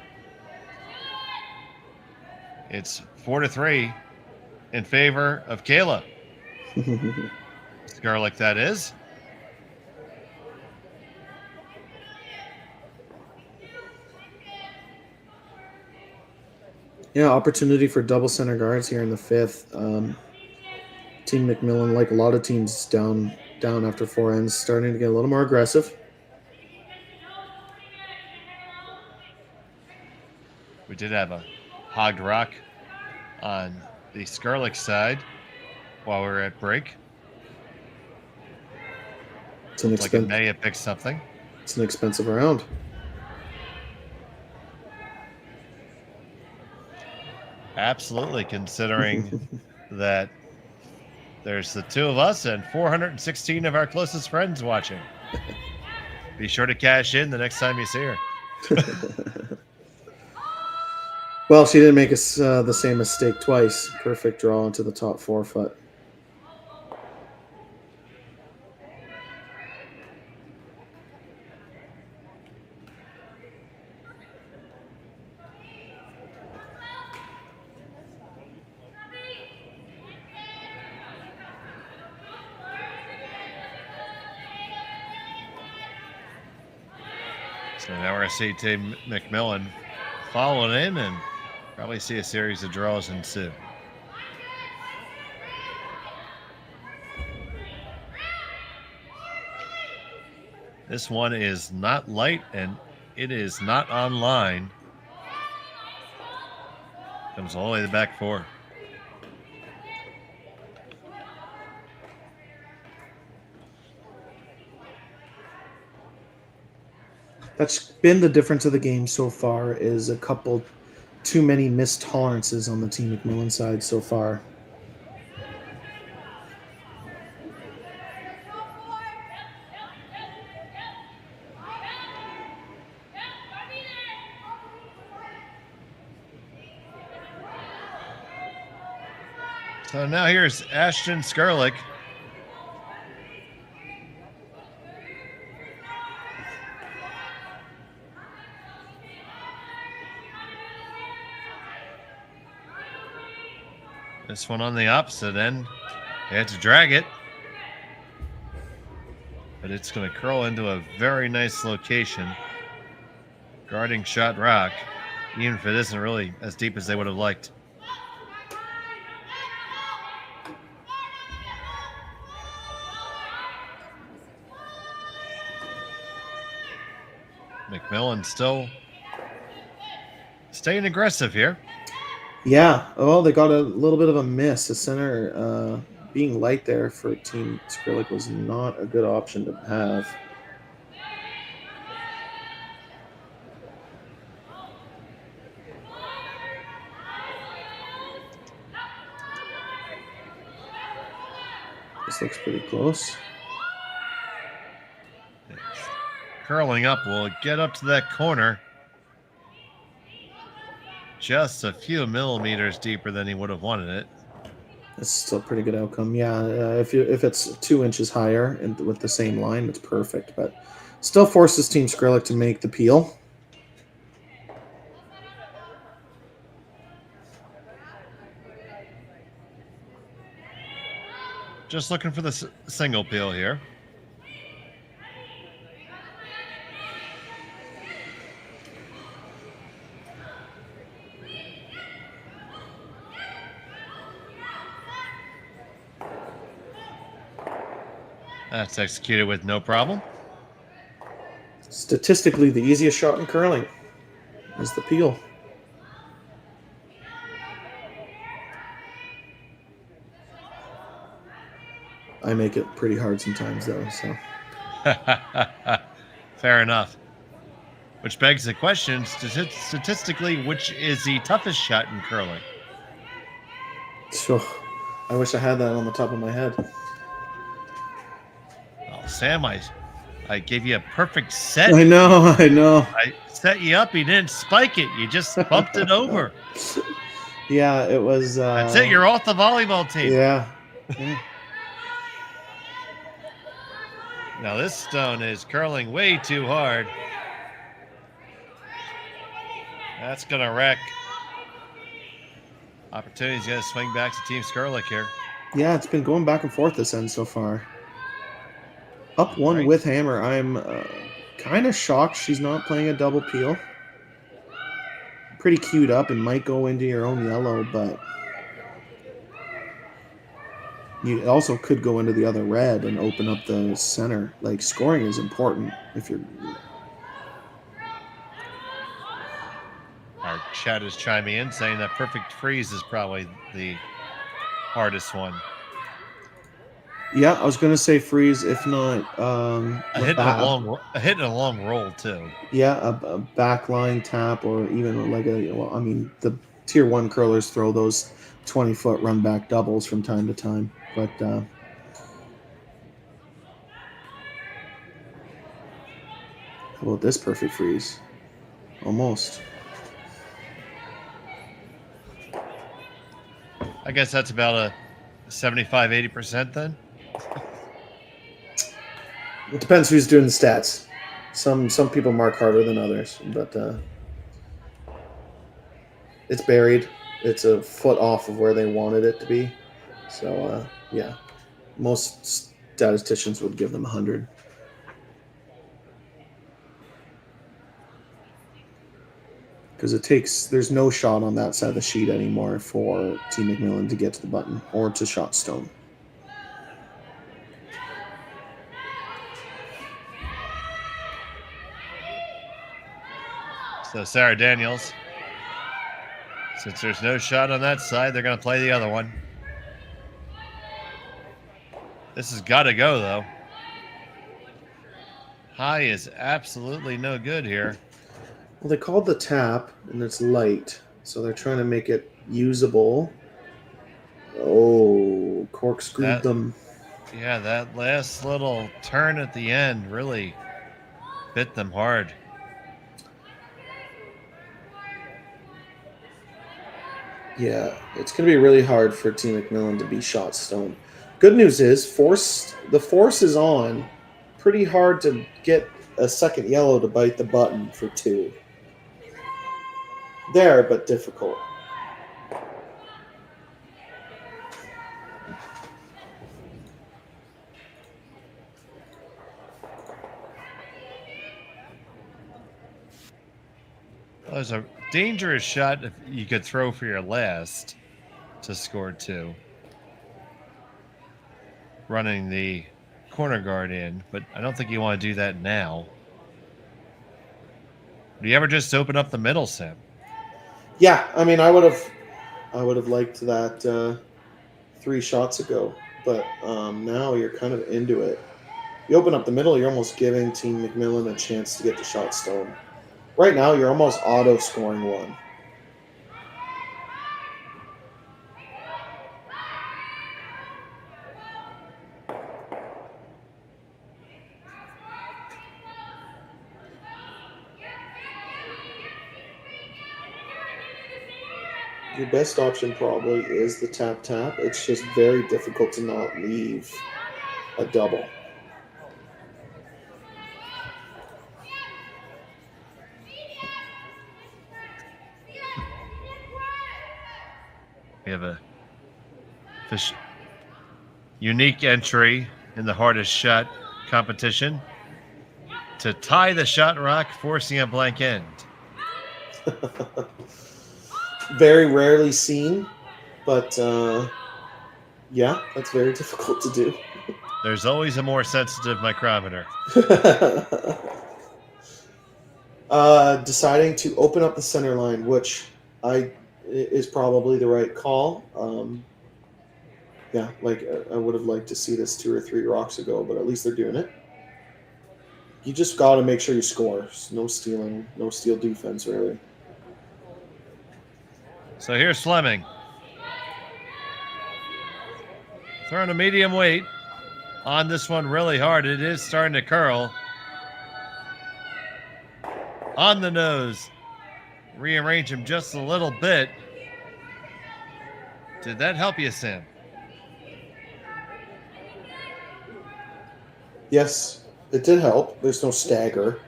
It's 4-3 in favor of Kayla. Skrlik, that is. Yeah, opportunity for double center guards here in the 5th. Team MacMillan, like a lot of teams down after 4 ends, starting to get a little more aggressive. We did have a hogged rock on the Skrlik side while we were at break. Looks like it may have picked something. It's an expensive round. Absolutely, considering that there's the two of us and 416 of our closest friends watching. Be sure to cash in the next time you see her. Well, she didn't make us the same mistake twice. Perfect draw into the top 4 foot. So now we're going to see Team MacMillan following in and probably see a series of draws ensue. This one is not light and it is not online. Comes all the way to the back 4. That's been the difference of the game so far, is a couple too many missed tolerances on the Team MacMillan side so far. So now here's Ashton Skrlik. This one on the opposite end. They had to drag it. But it's going to curl into a very nice location. Guarding shot rock. Even if it isn't really as deep as they would have liked. MacMillan still staying aggressive here. Yeah. Oh, they got a little bit of a miss. The center being light there for Team Skrlik was not a good option to have. This looks pretty close. Curling up will get up to that corner. Just a few millimeters deeper than he would have wanted it. That's still a pretty good outcome. Yeah, if it's 2 inches higher and with the same line, it's perfect. But still forces Team Skrlik to make the peel. Just looking for the single peel here. That's executed with no problem. Statistically, the easiest shot in curling is the peel. I make it pretty hard sometimes, though. So, fair enough. Which begs the question: statistically, which is the toughest shot in curling? So, I wish I had that on the top of my head. Oh, Sam, I gave you a perfect set. I know. I set you up. You didn't spike it. You just bumped it over. Yeah, it was. That's it. You're off the volleyball team. Yeah. Now this stone is curling way too hard. That's going to wreck. Opportunity's going to swing back to Team Skrlik here. Yeah, it's been going back and forth this end so far. Up one Right. with hammer. I'm kind of shocked she's not playing a double peel. Pretty queued up and might go into your own yellow, but you also could go into the other red and open up the center. Like, scoring is important if you're... Our chat is chiming in saying that perfect freeze is probably the hardest one. Yeah, I was gonna say freeze. If not, A hit and a long roll too. yeah, a backline tap or even like a. Well, I mean, the tier 1 curlers throw those 20-foot run back doubles from time to time, but how about this perfect freeze? Almost. I guess that's about a 75-80% then. It depends who's doing the stats. Some people mark harder than others, but it's buried. It's a foot off of where they wanted it to be. So yeah, most statisticians would give them 100. Because there's no shot on that side of the sheet anymore for Team MacMillan to get to the button or to shot stone. So Sarah Daniels, since there's no shot on that side, they're going to play the other one. This has got to go, though. High is absolutely no good here. Well, they called the tap, and it's light, so they're trying to make it usable. Oh, corkscrewed them. Yeah, that last little turn at the end really bit them hard. Yeah, it's going to be really hard for Team MacMillan to be shot stone. Good news is the force is on. Pretty hard to get a second yellow to bite the button for 2. There, but difficult. Well, there's a dangerous shot if you could throw for your last to score 2. Running the corner guard in, but I don't think you want to do that now. Do you ever just open up the middle, Sam? Yeah, I mean, I would have liked that 3 shots ago, but now you're kind of into it. You open up the middle, you're almost giving Team MacMillan a chance to get the shot stone. Right now, you're almost auto-scoring 1. Your best option probably is the tap-tap. It's just very difficult to not leave a double. We have a unique entry in the hardest shot competition to tie the shot rock, forcing a blank end. Very rarely seen, but yeah, that's very difficult to do. There's always a more sensitive micrometer. Deciding to open up the center line, which is probably the right call. Yeah, like I would have liked to see this 2 or 3 rocks ago, but at least they're doing it. You just got to make sure you score. No stealing, no steal defense, really. So here's Fleming. Throwing a medium weight on this one really hard. It is starting to curl. On the nose. Rearrange him just a little bit. Did that help you, Sam? Yes, it did help. There's no stagger.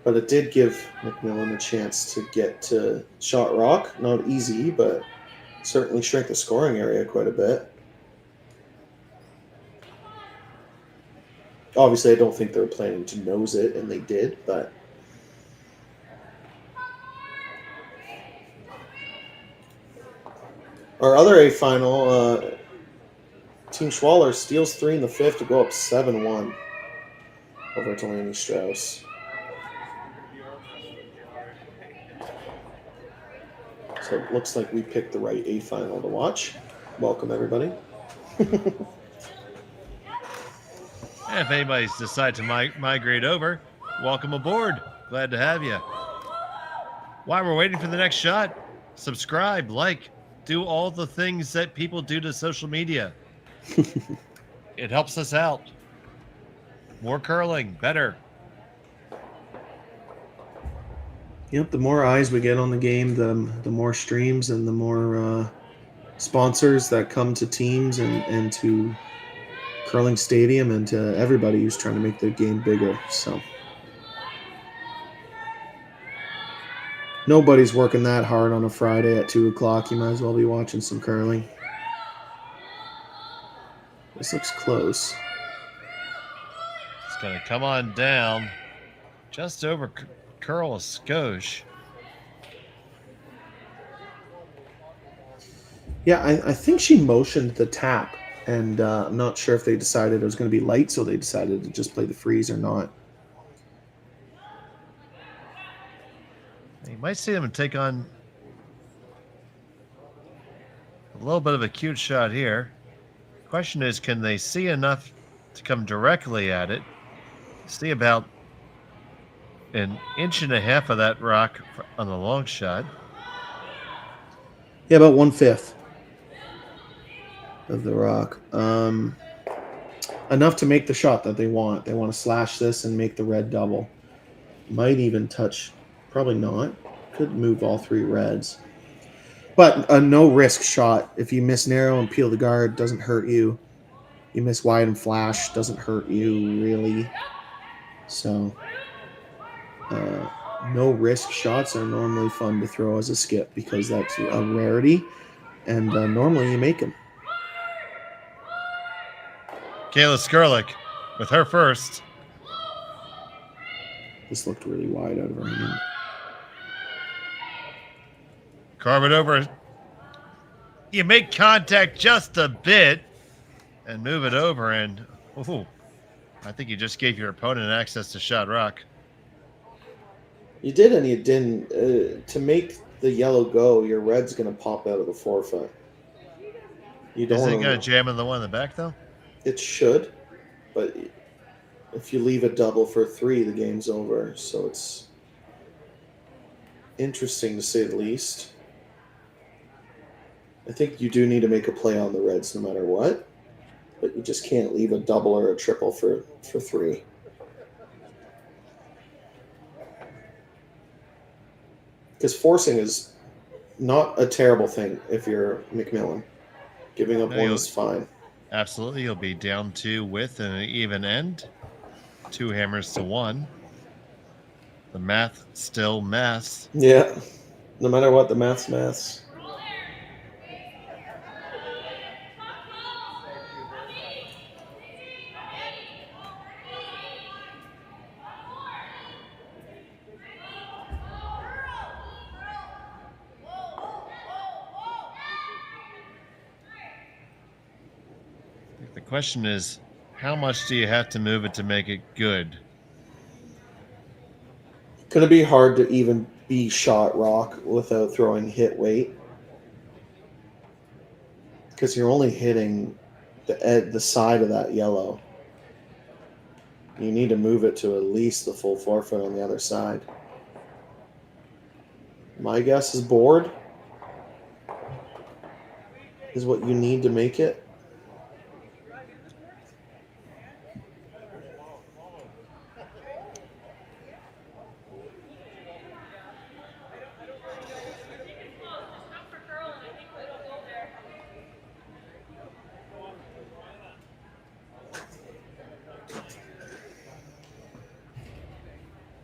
But it did give MacMillan a chance to get to shot rock. Not easy, but certainly shrink the scoring area quite a bit. Obviously, I don't think they were planning to nose it, and they did, but our other A final, Team Schwaller steals 3 in the 5th to go up 7-1 over to Lanny Strauss. So it looks like we picked the right A final to watch. Welcome, everybody. If anybody's decided to migrate over, welcome aboard. Glad to have you. While we're waiting for the next shot, subscribe, like, do all the things that people do to social media. It helps us out. More curling, better. Yep, the more eyes we get on the game, the more streams and the more sponsors that come to teams and to Curling Stadium and to everybody who's trying to make the game bigger. So nobody's working that hard on a Friday at 2 o'clock. You might as well be watching some curling. This looks close. It's going to come on down just over curl a skosh. Yeah, I think she motioned the tap, and I'm not sure if they decided it was going to be light, so they decided to just play the freeze or not. You might see them take on a little bit of a cute shot here. Question is, can they see enough to come directly at it? See about an inch and a half of that rock on the long shot. Yeah, about 1/5 of the rock. Enough to make the shot that they want. They want to slash this and make the red double. Might even touch, probably not. Could move all three reds. But a no-risk shot. If you miss narrow and peel the guard, doesn't hurt you. You miss wide and flash, doesn't hurt you, really. So, no-risk shots are normally fun to throw as a skip because that's a rarity, and normally you make them. Kayla Skrlik with her first. This looked really wide out of her hand. Carve it over. You make contact just a bit and move it over, and I think you just gave your opponent access to shot rock. You did, and you didn't. To make the yellow go, your red's going to pop out of the forefoot. You don't. Is it going to jam in the one in the back, though? It should, but if you leave a double for 3, the game's over. So it's interesting to say the least. I think you do need to make a play on the reds no matter what, but you just can't leave a double or a triple for 3. Because forcing is not a terrible thing if you're MacMillan. Giving up one is fine. Absolutely. You'll be down 2 with an even end. 2 hammers to 1. The math still maths. Yeah. No matter what, the math's maths. The question is, how much do you have to move it to make it good? Going to be hard to even be shot rock without throwing hit weight. Because you're only hitting the side of that yellow. You need to move it to at least the full forefoot on the other side. My guess is board is what you need to make it.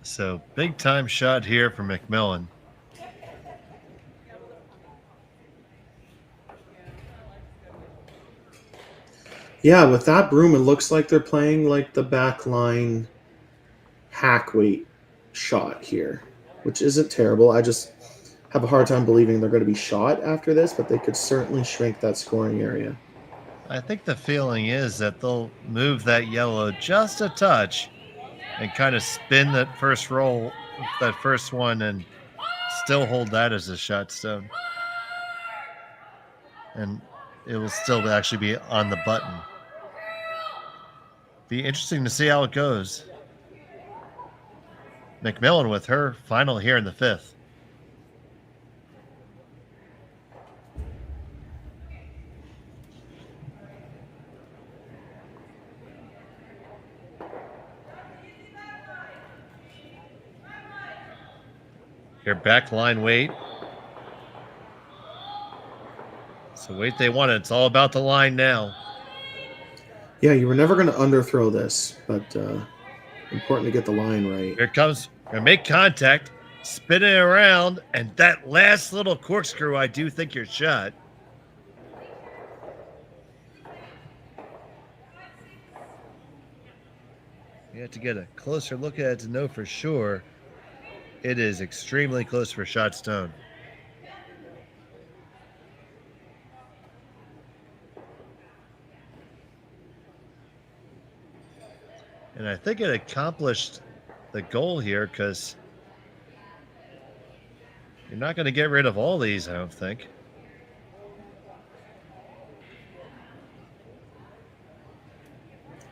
So big time shot here for MacMillan. Yeah, with that broom, it looks like they're playing like the backline hack weight shot here, which isn't terrible. I just have a hard time believing they're going to be shot after this, but they could certainly shrink that scoring area. I think the feeling is that they'll move that yellow just a touch and kind of spin that first roll, that first one, and still hold that as a shot stone. And it will still actually be on the button. Be interesting to see how it goes. MacMillan with her final here in the 5th. Your back line weight. So weight they wanted. It's all about the line now. Yeah, you were never going to underthrow this, but important to get the line right. Here it comes. Gonna make contact, spin it around, and that last little corkscrew, I do think you're shot. You have to get a closer look at it to know for sure. It is extremely close for shot stone. And I think it accomplished the goal here because you're not going to get rid of all these, I don't think.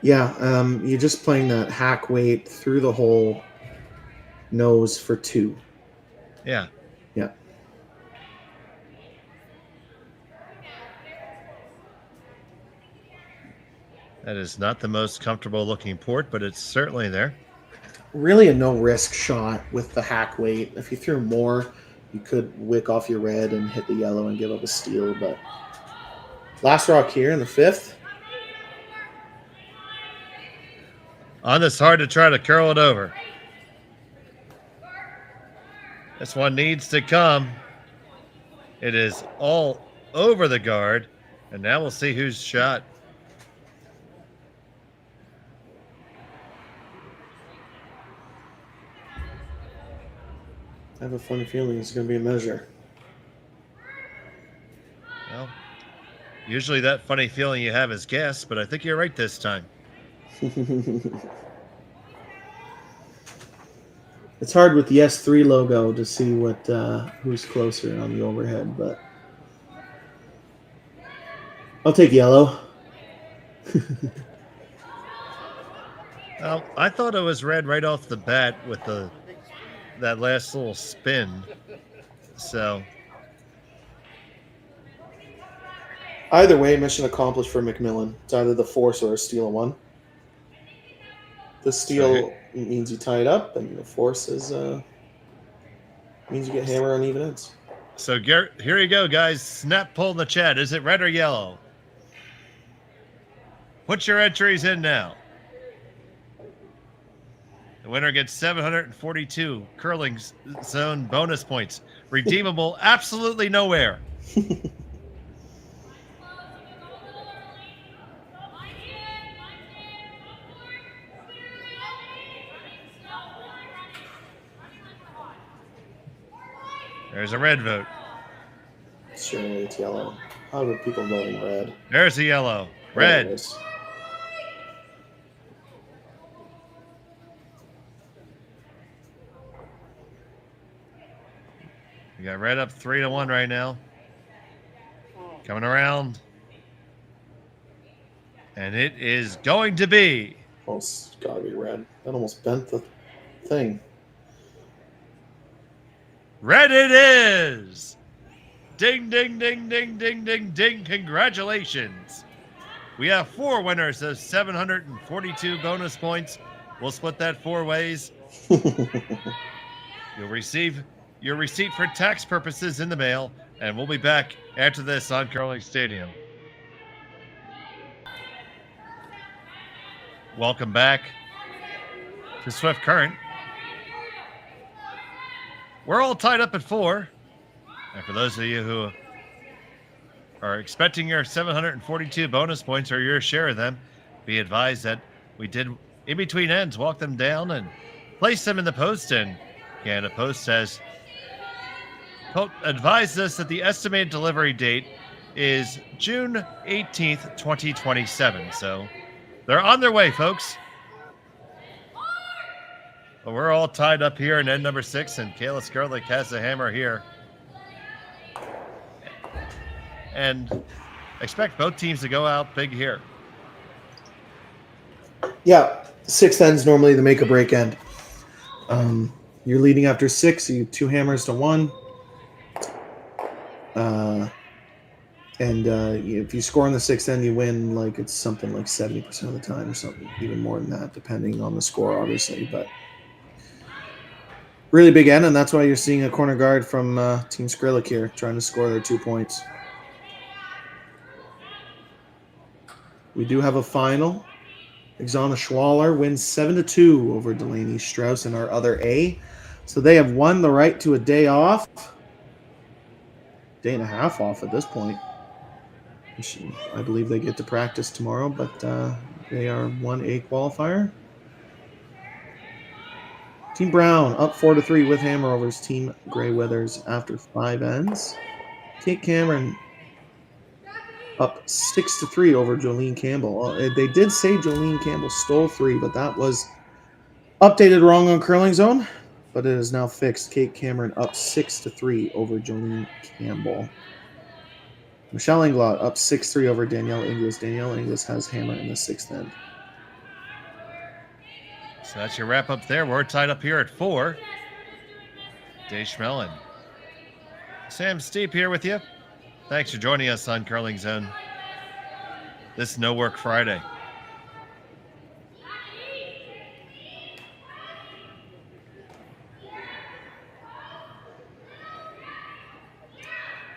Yeah, you're just playing that hack weight through the hole nose for 2. Yeah. Yeah. That is not the most comfortable looking port, but it's certainly there. Really a no-risk shot with the hack weight. If you threw more, you could wick off your red and hit the yellow and give up a steal. But last rock here in the 5th. On this hard to try to curl it over. This one needs to come. It is all over the guard. And now we'll see who's shot. I have a funny feeling it's going to be a measure. Well, usually that funny feeling you have is guess, but I think you're right this time. It's hard with the S3 logo to see what who's closer on the overhead, but I'll take yellow. Well, I thought it was red right off the bat with that last little spin. So either way, mission accomplished for MacMillan. It's either the force or a steal of 1. The steal means you tie it up, and the force is means you get hammer on even ends. So here you go, guys. Snap poll in the chat. Is it red or yellow? Put your entries in now. The winner gets 742 curling zone bonus points. Redeemable absolutely nowhere. There's a red vote. Surely it's yellow. How are people voting red? There's a yellow. Red. We got red up 3-1 right now. Coming around. And it is going to be. Oh, it's gotta be red. That almost bent the thing. Red it is! Ding, ding, ding, ding, ding, ding, ding. Congratulations. We have 4 winners of 742 bonus points. We'll split that 4 ways. You'll receive your receipt for tax purposes in the mail, and we'll be back after this on Curling Stadium. Welcome back to Swift Current. We're all tied up at 4. And for those of you who are expecting your 742 bonus points or your share of them, be advised that we did in between ends walk them down and place them in the post. And Canada Post has advised us that the estimated delivery date is June 18th, 2027. So they're on their way, folks. But we're all tied up here in end number 6, and Kayla Skrlik has the hammer here. And expect both teams to go out big here. Yeah, sixth end's normally the make or break end. You're leading after 6, you 2 hammers to 1. If you score in the sixth end, you win. Like it's something like 70% of the time, or something even more than that, depending on the score, obviously. But really big end, and that's why you're seeing a corner guard from Team Skrlik here trying to score their 2 points. We do have a final. Exana Schwaller wins 7-2 over Delaney Strauss in our other A. So they have won the right to a day off. Day and a half off at this point. I believe they get to practice tomorrow, but they are 1A qualifier. Team Brown up 4-3 with hammer overs Team Grey Weathers after 5 ends. Kate Cameron up 6-3 over Jolene Campbell. They did say Jolene Campbell stole 3, but that was updated wrong on Curling Zone. But it is now fixed. Kate Cameron up 6-3 over Jolene Campbell. Michelle Englot up 6-3 over Danielle Inglis. Danielle Inglis has hammer in the 6th end. So that's your wrap up there. We're tied up here at 4. Dave Schmel and Sam Steep here with you. Thanks for joining us on Curling Zone this No Work Friday.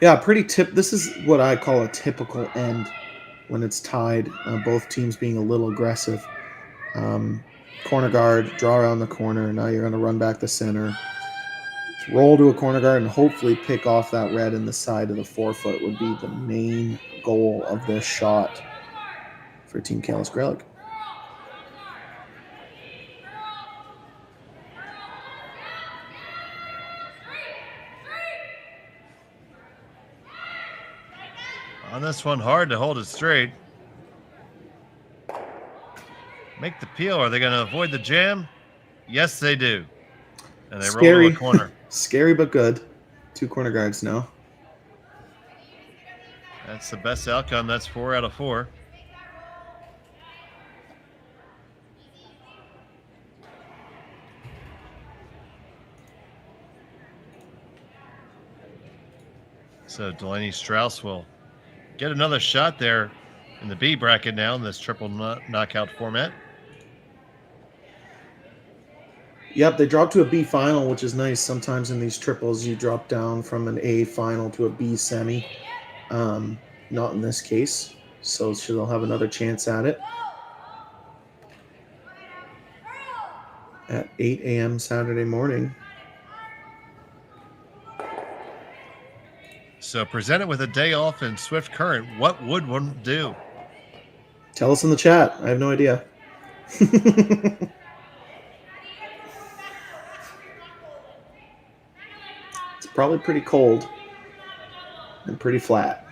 Yeah, this is what I call a typical end when it's tied. Both teams being a little aggressive. Corner guard, draw around the corner. Now you're going to run back the center. Roll to a corner guard and hopefully pick off that red in the side of the 4-foot would be the main goal of this shot for Team Kayla Skrlik. On this one, hard to hold it straight. Make the peel. Are they going to avoid the jam? Yes, they do. And they roll to a corner. Scary but good. 2 corner guards now. That's the best outcome. That's 4 out of 4. So Delaney Strauss will get another shot there in the B bracket now in this triple knockout format. Yep, they dropped to a B final, which is nice. Sometimes in these triples, you drop down from an A final to a B semi. Not in this case, so she'll have another chance at it. At 8 a.m. Saturday morning. So presented with a day off in Swift Current, what would one do? Tell us in the chat. I have no idea. It's probably pretty cold and pretty flat.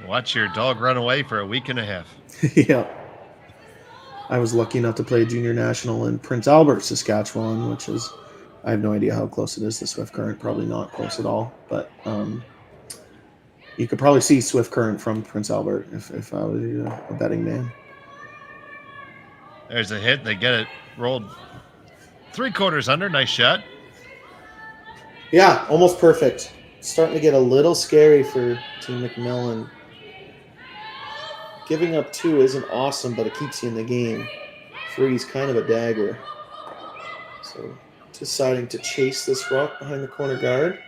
Watch your dog run away for a week and a half. Yeah. I was lucky enough to play junior national in Prince Albert, Saskatchewan, which is, I have no idea how close it is to Swift Current. Probably not close at all. But you could probably see Swift Current from Prince Albert if I was a betting man. There's a hit. They get it rolled 3/4 under. Nice shot. Yeah, almost perfect. Starting to get a little scary for Team MacMillan. Giving up 2 isn't awesome, but it keeps you in the game. 3 is kind of a dagger. So deciding to chase this rock behind the corner guard.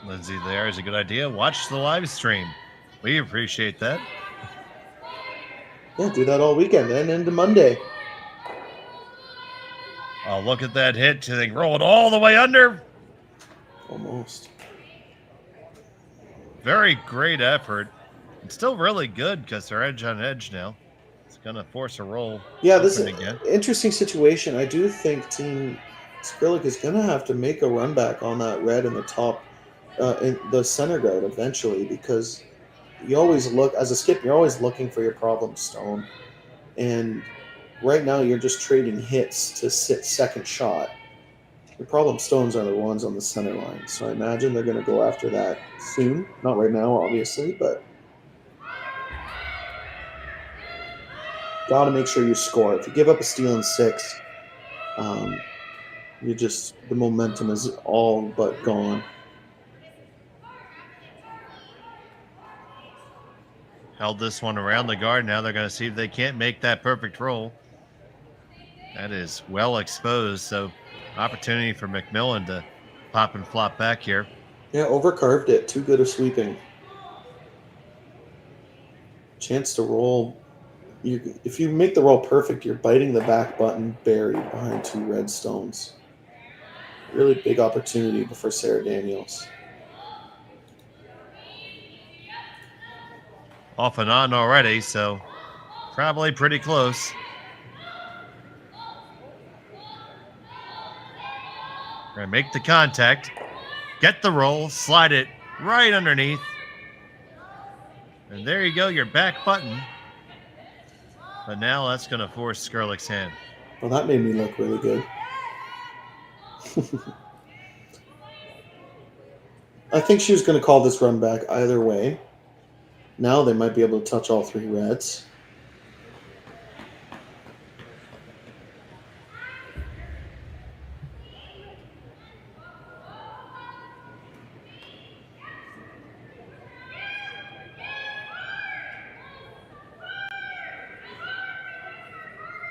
Lindsay, there is a good idea. Watch the live stream. We appreciate that. Yeah, do that all weekend and into Monday. Oh, look at that hit. They roll it all the way under. Almost. Very great effort. It's still really good because they're edge on edge now. It's going to force a roll. Yeah, this is again. Interesting situation. I do think Team Skrlik is going to have to make a run back on that red in the top, in the center guard eventually, because you always look, as a skip, you're always looking for your problem stone. And right now you're just trading hits to sit second shot. Your problem stones are the ones on the center line. So I imagine they're going to go after that soon. Not right now, obviously, but got to make sure you score. If you give up a steal in 6, the momentum is all but gone. Held this one around the guard. Now they're going to see if they can't make that perfect roll. That is well exposed. So opportunity for MacMillan to pop and flop back here. Yeah, overcarved it. Too good of sweeping. Chance to roll. If you make the roll perfect, you're biting the back button buried behind 2 red stones. Really big opportunity for Sarah Daniels. Off and on already, so probably pretty close. Gonna make the contact, get the roll, slide it right underneath. And there you go, your back button. But now that's going to force Skrlik's hand. Well, that made me look really good. I think she was going to call this run back either way. Now they might be able to touch all 3 reds.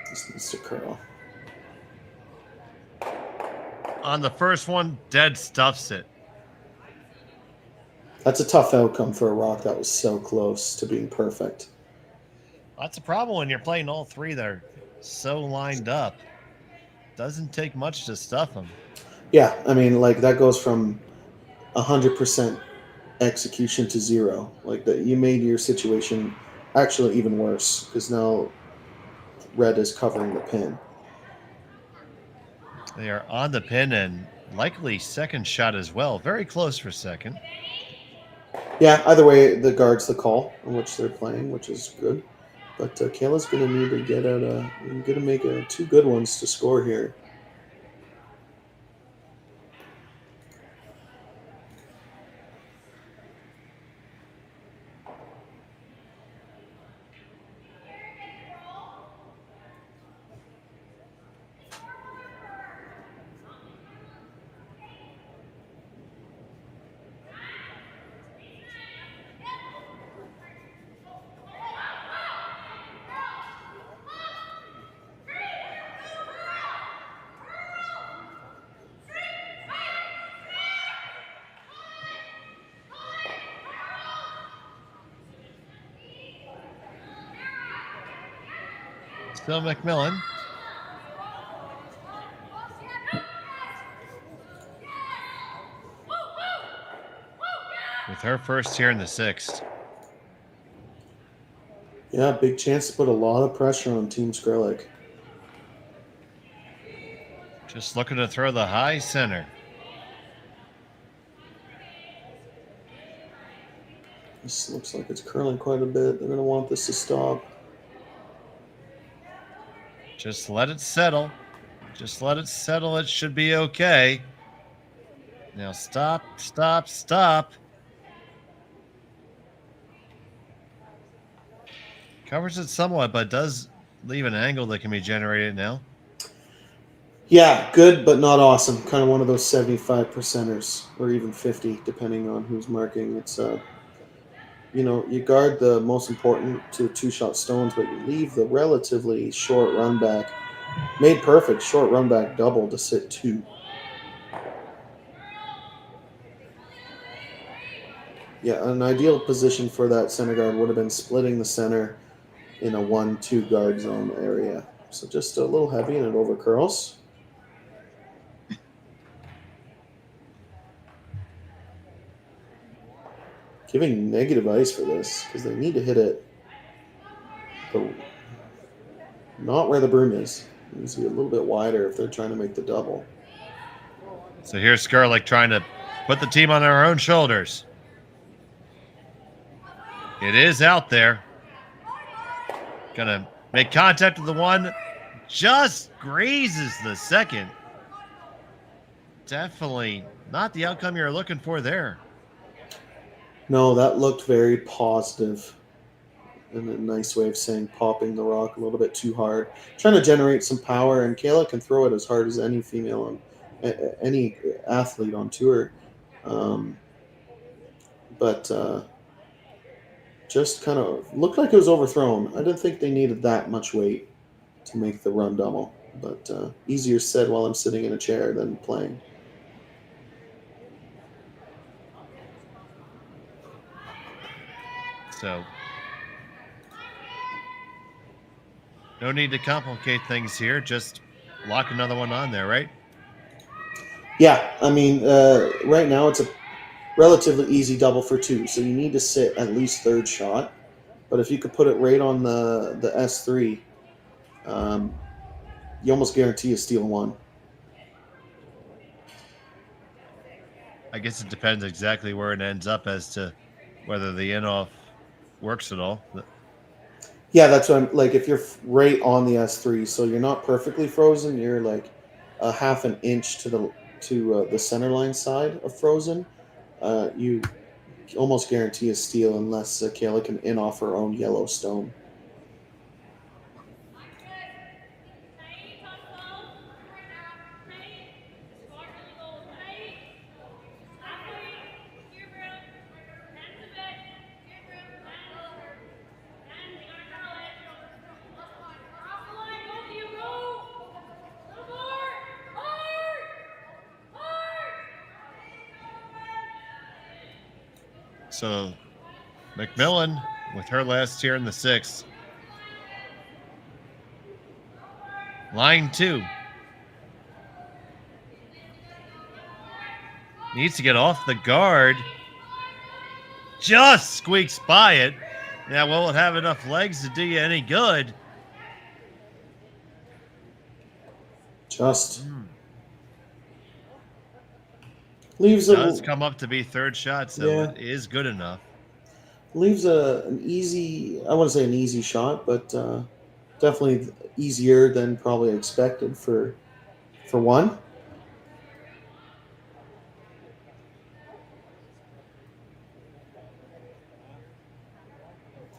This needs to curl. On the first one, dead stuffs it. That's a tough outcome for a rock that was so close to being perfect. That's a problem when you're playing all 3 that are so lined up. Doesn't take much to stuff them. Yeah, I mean, like, that goes from 100% execution to 0. Like, that you made your situation actually even worse, because now red is covering the pin. They are on the pin and likely second shot as well. Very close for second. Yeah, either way, the guard's the call on which they're playing, which is good. But Kayla's going to need to get out going to make 2 good ones to score here. Still MacMillan. With her first here in the 6th. Yeah, big chance to put a lot of pressure on Team Skrlik. Just looking to throw the high center. This looks like it's curling quite a bit. They're going to want this to stop. Just let it settle. Just let it settle. It should be okay. Now stop, stop, stop. Covers it somewhat, but does leave an angle that can be generated now. Yeah, good, but not awesome. Kind of one of those 75%ers, or even 50, depending on who's marking. It's you guard the most important 2-shot stones, but you leave the relatively short run back. Made perfect, short run back double to sit 2. Yeah, an ideal position for that center guard would have been splitting the center in a 1-2 guard zone area. So just a little heavy and it over curls. Giving negative ice for this because they need to hit it not where the broom is. It needs to be a little bit wider if they're trying to make the double. So here's Skrlik trying to put the team on their own shoulders. It is out there. Gonna make contact with the one. Just grazes the second. Definitely not the outcome you're looking for there. No, that looked very positive. And a nice way of saying popping the rock a little bit too hard. Trying to generate some power, and Kayla can throw it as hard as any female on any athlete on tour. But just kind of looked like it was overthrown. I didn't think they needed that much weight to make the run double. But easier said while I'm sitting in a chair than playing. So no need to complicate things here. Just lock another one on there, right? Yeah, I mean, right now it's a relatively easy double for two, so you need to sit at least third shot. But if you could put it right on the S3, you almost guarantee a steal one. I guess it depends exactly where it ends up as to whether the in-off works at all. Yeah, that's what I'm like. If you're right on the S3, so you're not perfectly frozen, you're like a half an inch to the center line side of frozen. You almost guarantee a steal unless Kayla can in off her own yellow stone. So MacMillan with her last here in the sixth. Line two. Needs to get off the guard. Just squeaks by it. Now, will it have enough legs to do you any good? Just leaves it does come up to be third shot, so yeah. It is good enough. Leaves an easy, I wouldn't say an easy shot, but definitely easier than probably expected for one.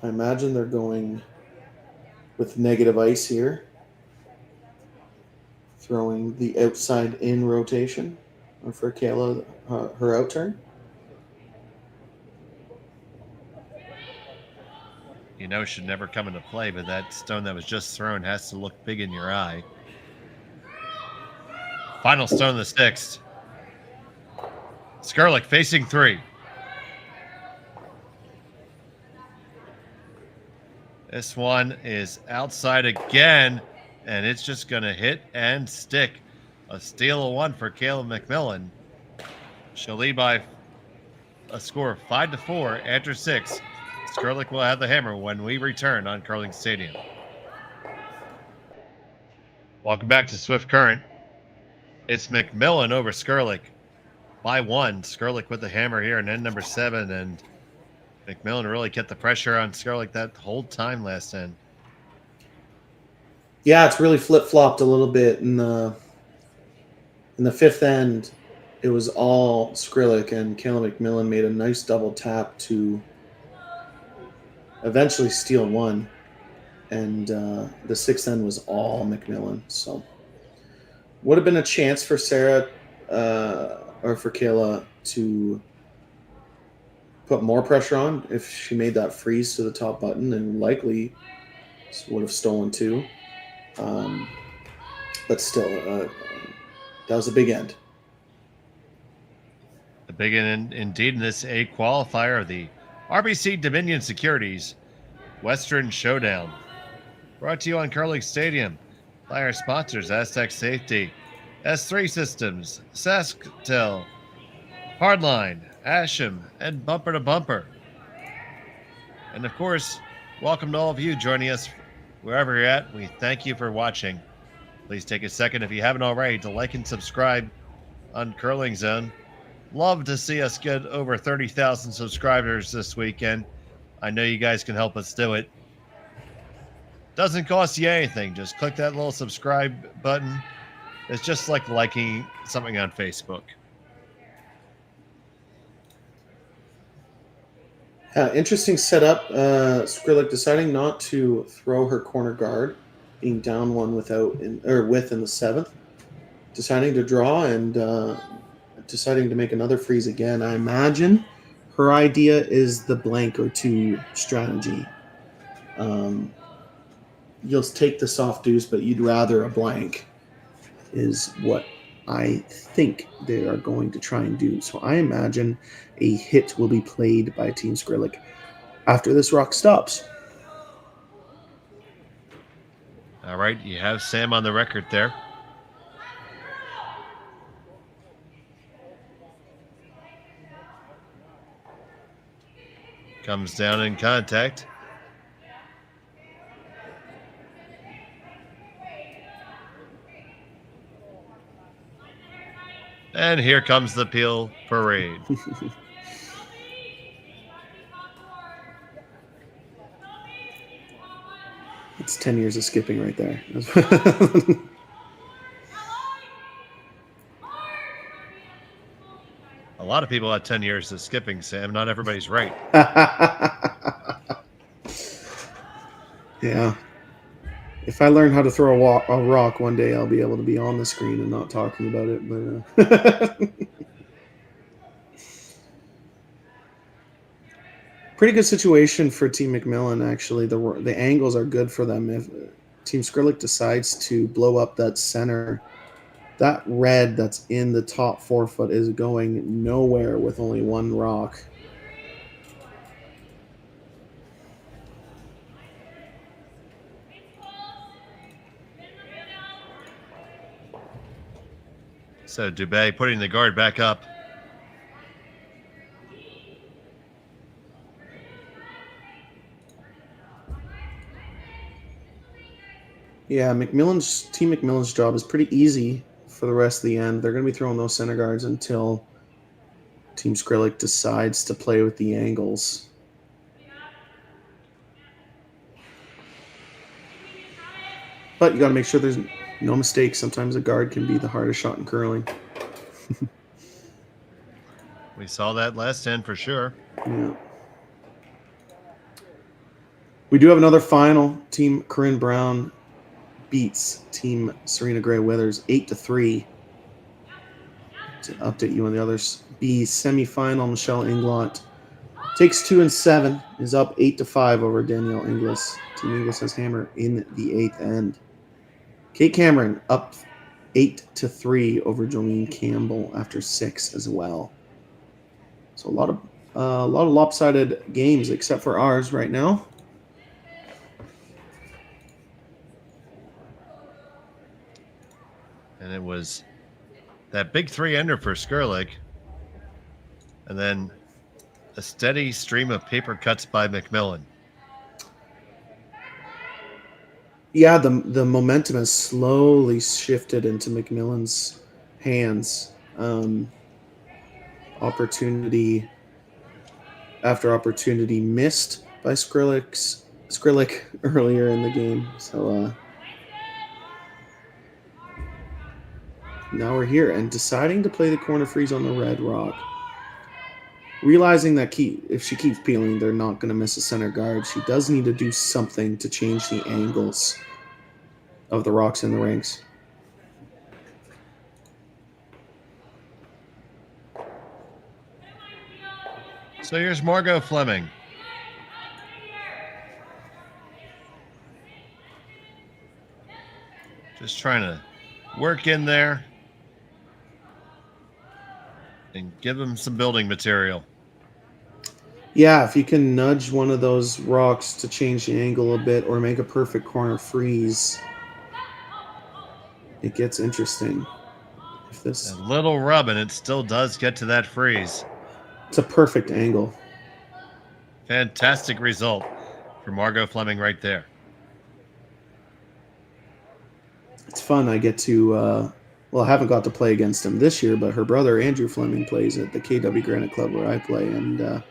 I imagine they're going with negative ice here, throwing the outside in rotation for Kayla, her out turn. You know, should never come into play, but that stone that was just thrown has to look big in your eye. Final stone of the sixth. Skrlik facing three. This one is outside again, and it's just going to hit and stick. A steal of one for Kayla MacMillan. She'll lead by a score of 5-4 after six. Skrlik will have the hammer when we return on Curling Stadium. Welcome back to Swift Current. It's MacMillan over Skrlik by one. Skrlik with the hammer here in end number 7, and MacMillan really kept the pressure on Skrlik that whole time last end. Yeah, it's really flip-flopped a little bit in the fifth end. It was all Skrlik, and Kayla MacMillan made a nice double tap to eventually steal one, and the sixth end was all MacMillan. So would have been a chance for Sarah or for Kayla to put more pressure on if she made that freeze to the top button, and likely would have stolen two. But still, that was a big end. The big end indeed in this A qualifier of the RBC Dominion Securities Western Showdown. Brought to you on Curling Stadium by our sponsors, Aztec Safety, S3 Systems, Sasktel, Hardline, Asham, and Bumper to Bumper. And of course, welcome to all of you joining us wherever you're at. We thank you for watching. Please take a second, if you haven't already, to like and subscribe on Curling Zone. Love to see us get over 30,000 subscribers this weekend. I know you guys can help us do it. Doesn't cost you anything. Just click that little subscribe button. It's just like liking something on Facebook. Interesting setup. Skrlik deciding not to throw her corner guard, being down one with in the seventh, deciding to draw and deciding to make another freeze again. I imagine her idea is the blank or two strategy. You'll take the soft deuce, but you'd rather a blank, is what I think they are going to try and do. So I imagine a hit will be played by Team Skrlik after this rock stops. All right, you have Sam on the record there. Comes down in contact. And here comes the Peel Parade. It's 10 years of skipping right there. A lot of people had 10 years of skipping, Sam. Not everybody's right. Yeah. If I learn how to throw a rock one day, I'll be able to be on the screen and not talking about it. But pretty good situation for Team MacMillan, actually. The angles are good for them. If Team Skrlik decides to blow up that center, that red that's in the top 4 foot is going nowhere with only one rock. So Dubé putting the guard back up. Yeah, Team MacMillan's job is pretty easy for the rest of the end. They're going to be throwing those center guards until Team Skrlik decides to play with the angles. But you got to make sure there's no mistakes. Sometimes a guard can be the hardest shot in curling. We saw that last end for sure. Yeah. We do have another final. Team Corinne Brown beats Team Serena Gray Withers 8-3. To update you on the others, B semifinal, Michelle Inglot takes 2 and 7, is up 8-5 over Danielle Inglis. Team Inglis has hammer in the 8th end. Kate Cameron up 8-3 over Jolene Campbell after 6 as well. So a lot of lopsided games except for ours right now. And it was that big 3-ender for Skrlik. And then a steady stream of paper cuts by MacMillan. Yeah, the momentum has slowly shifted into MacMillan's hands. Opportunity after opportunity missed by Skrlik earlier in the game. So now we're here and deciding to play the corner freeze on the red rock. Realizing that if she keeps peeling, they're not going to miss a center guard. She does need to do something to change the angles of the rocks in the rings. So here's Margot Fleming. Just trying to work in there and give them some building material. Yeah, if you can nudge one of those rocks to change the angle a bit or make a perfect corner freeze, it gets interesting. If this a little rub and it still does get to that freeze. It's a perfect angle. Fantastic result for Margot Fleming right there. It's fun. I get to well, I haven't got to play against him this year, but her brother Andrew Fleming plays at the KW Granite Club where I play, and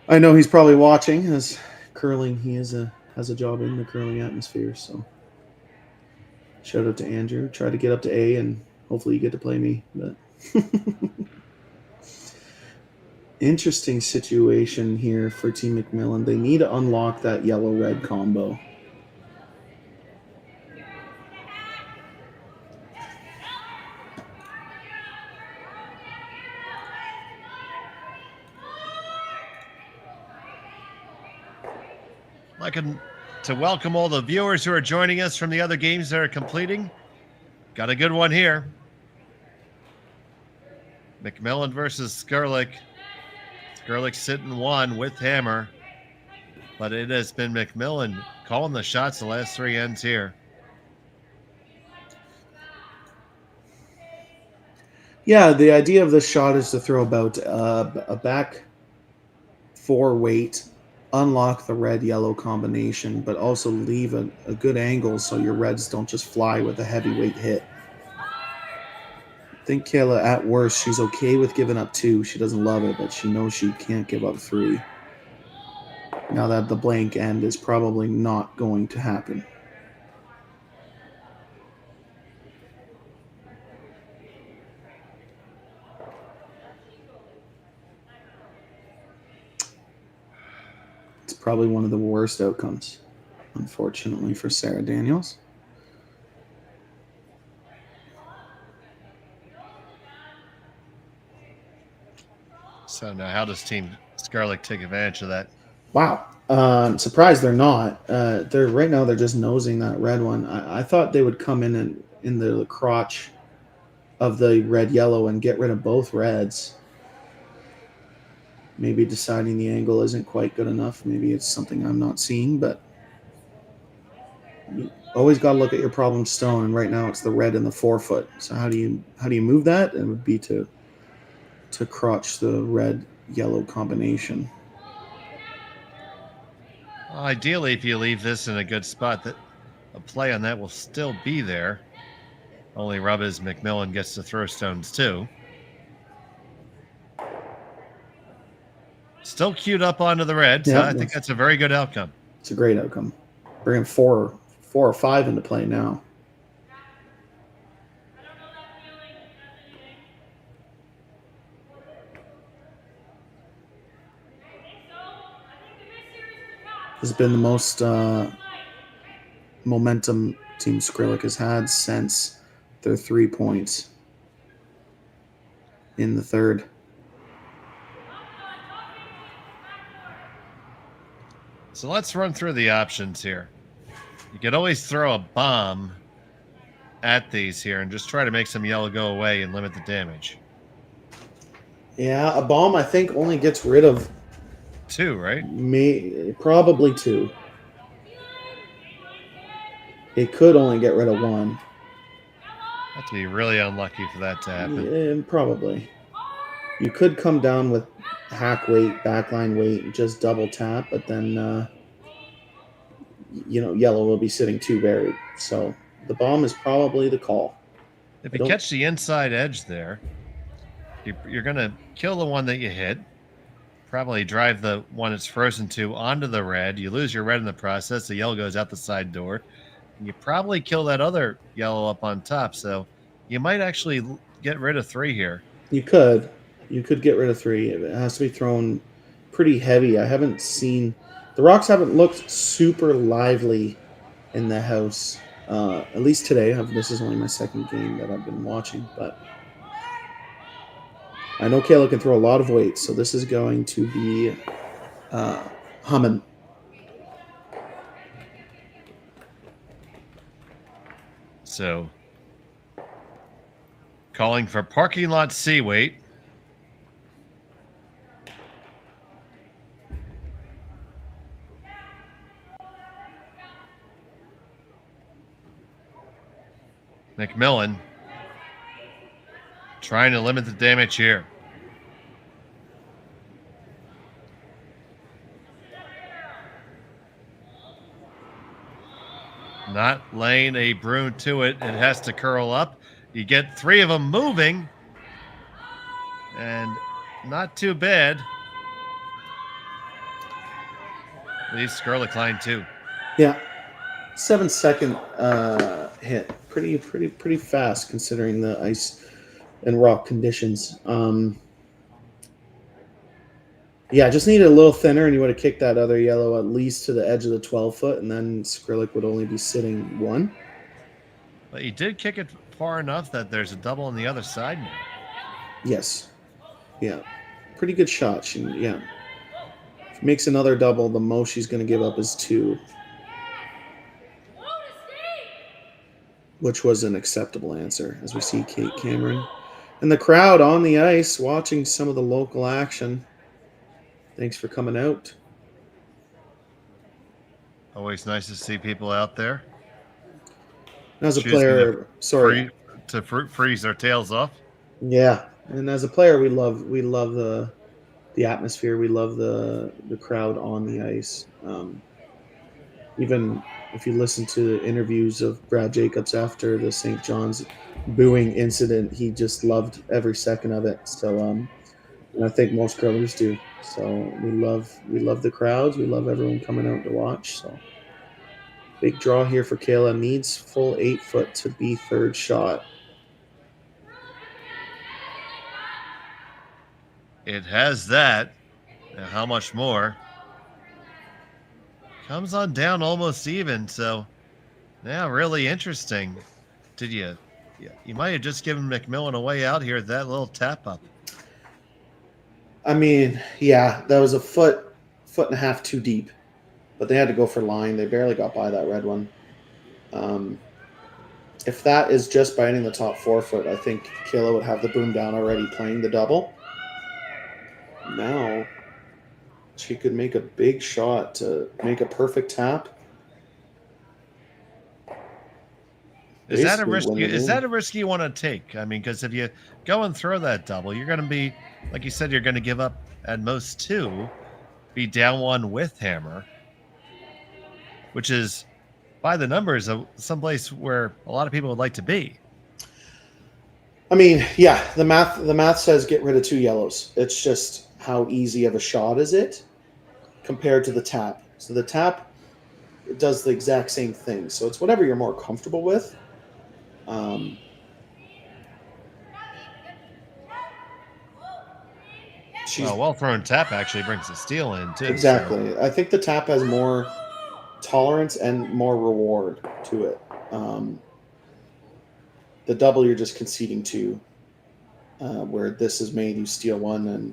I know he's probably watching as curling. He has a job in the curling atmosphere, so shout out to Andrew. Try to get up to A, and hopefully you get to play me. But interesting situation here for Team MacMillan. They need to unlock that yellow-red combo. Like to welcome all the viewers who are joining us from the other games that are completing. Got a good one here. MacMillan versus Skrlik. Skrlik sitting one with hammer, but it has been MacMillan calling the shots the last 3 ends here. Yeah, the idea of this shot is to throw about a back 4 weight, unlock the red-yellow combination, but also leave a good angle so your reds don't just fly with a heavyweight hit. I think Kayla, at worst, she's okay with giving up 2. She doesn't love it, but she knows she can't give up 3. Now that the blank end is probably not going to happen. It's probably one of the worst outcomes, unfortunately, for Sarah Daniels. So now how does Team Skrlik take advantage of that? Wow. I'm surprised they're not. They're right now they're just nosing that red one. I thought they would come in the crotch of the red-yellow and get rid of both reds. Maybe deciding the angle isn't quite good enough. Maybe it's something I'm not seeing, but you always got to look at your problem stone, and right now it's the red and the 4-foot. So how do you move that? It would be to crotch the red-yellow combination. Ideally, if you leave this in a good spot, that a play on that will still be there. Only rub is MacMillan gets to throw stones too. Still queued up onto the red, so I think that's a very good outcome. It's a great outcome. Bringing 4 or 5 into play now. This has been the most momentum Team Skrlik has had since their 3 points in the third. So let's run through the options here. You could always throw a bomb at these here and just try to make some yellow go away and limit the damage. Yeah, a bomb I think only gets rid of 2, right? Probably 2. It could only get rid of 1. Have to be really unlucky for that to happen. Yeah, probably. You could come down with hack weight, backline weight, and just double tap, but then yellow will be sitting 2 buried. So the bomb is probably the call. If you catch the inside edge there, you're going to kill the one that you hit. Probably drive the one it's frozen to onto the red. You lose your red in the process. The yellow goes out the side door. And you probably kill that other yellow up on top. So you might actually get rid of 3 here. You could get rid of 3. It has to be thrown pretty heavy. I haven't seen the rocks haven't looked super lively in the house. At least today. This is only my second game that I've been watching, but I know Kayla can throw a lot of weight, so this is going to be humming. So, calling for parking lot C weight. MacMillan trying to limit the damage here. Not laying a broom to it. It has to curl up. You get 3 of them moving, and not too bad. Leaves Skrlik line 2. Yeah, 7-second hit. Pretty fast considering the ice and rock conditions. Yeah, just needed a little thinner, and you would have kicked that other yellow at least to the edge of the 12-foot, and then Skrlik would only be sitting 1. But he did kick it far enough that there's a double on the other side now. Yes. Yeah. Pretty good shot. She makes another double, the most she's going to give up is 2, which was an acceptable answer, as we see Kate Cameron and the crowd on the ice watching some of the local action. Thanks for coming out. Always nice to see people out there. As a player, to freeze their tails off. Yeah, and as a player, we love the atmosphere. We love the crowd on the ice. Even if you listen to interviews of Brad Jacobs after the St. John's booing incident, he just loved every second of it. So, and I think most curlers do. So we love the crowds. We love everyone coming out to watch. So big draw here for Kayla. Needs full 8-foot to be third shot. It has that. Now how much more? Comes on down almost even. So, yeah, really interesting. Did you? Yeah, you might have just given MacMillan a way out here at that little tap up. I mean, yeah, that was a foot and a half too deep, but they had to go for line. They barely got by that red one. If that is just biting the top 4-foot, I think Kayla would have the boom down already playing the double. Now she could make a big shot to make a perfect tap. Is that a risk you want to take? I mean, because if you go and throw that double, you're going to be, like you said, you're going to give up at most 2, be down 1 with hammer, which is, by the numbers, someplace where a lot of people would like to be. I mean, yeah, the math says get rid of 2 yellows. It's just how easy of a shot is it compared to the tap. So the tap, it does the exact same thing. So it's whatever you're more comfortable with. Well thrown tap actually brings the steal in too. Exactly. So I think the tap has more tolerance and more reward to it. The double you're just conceding 2, where this is made you steal 1 and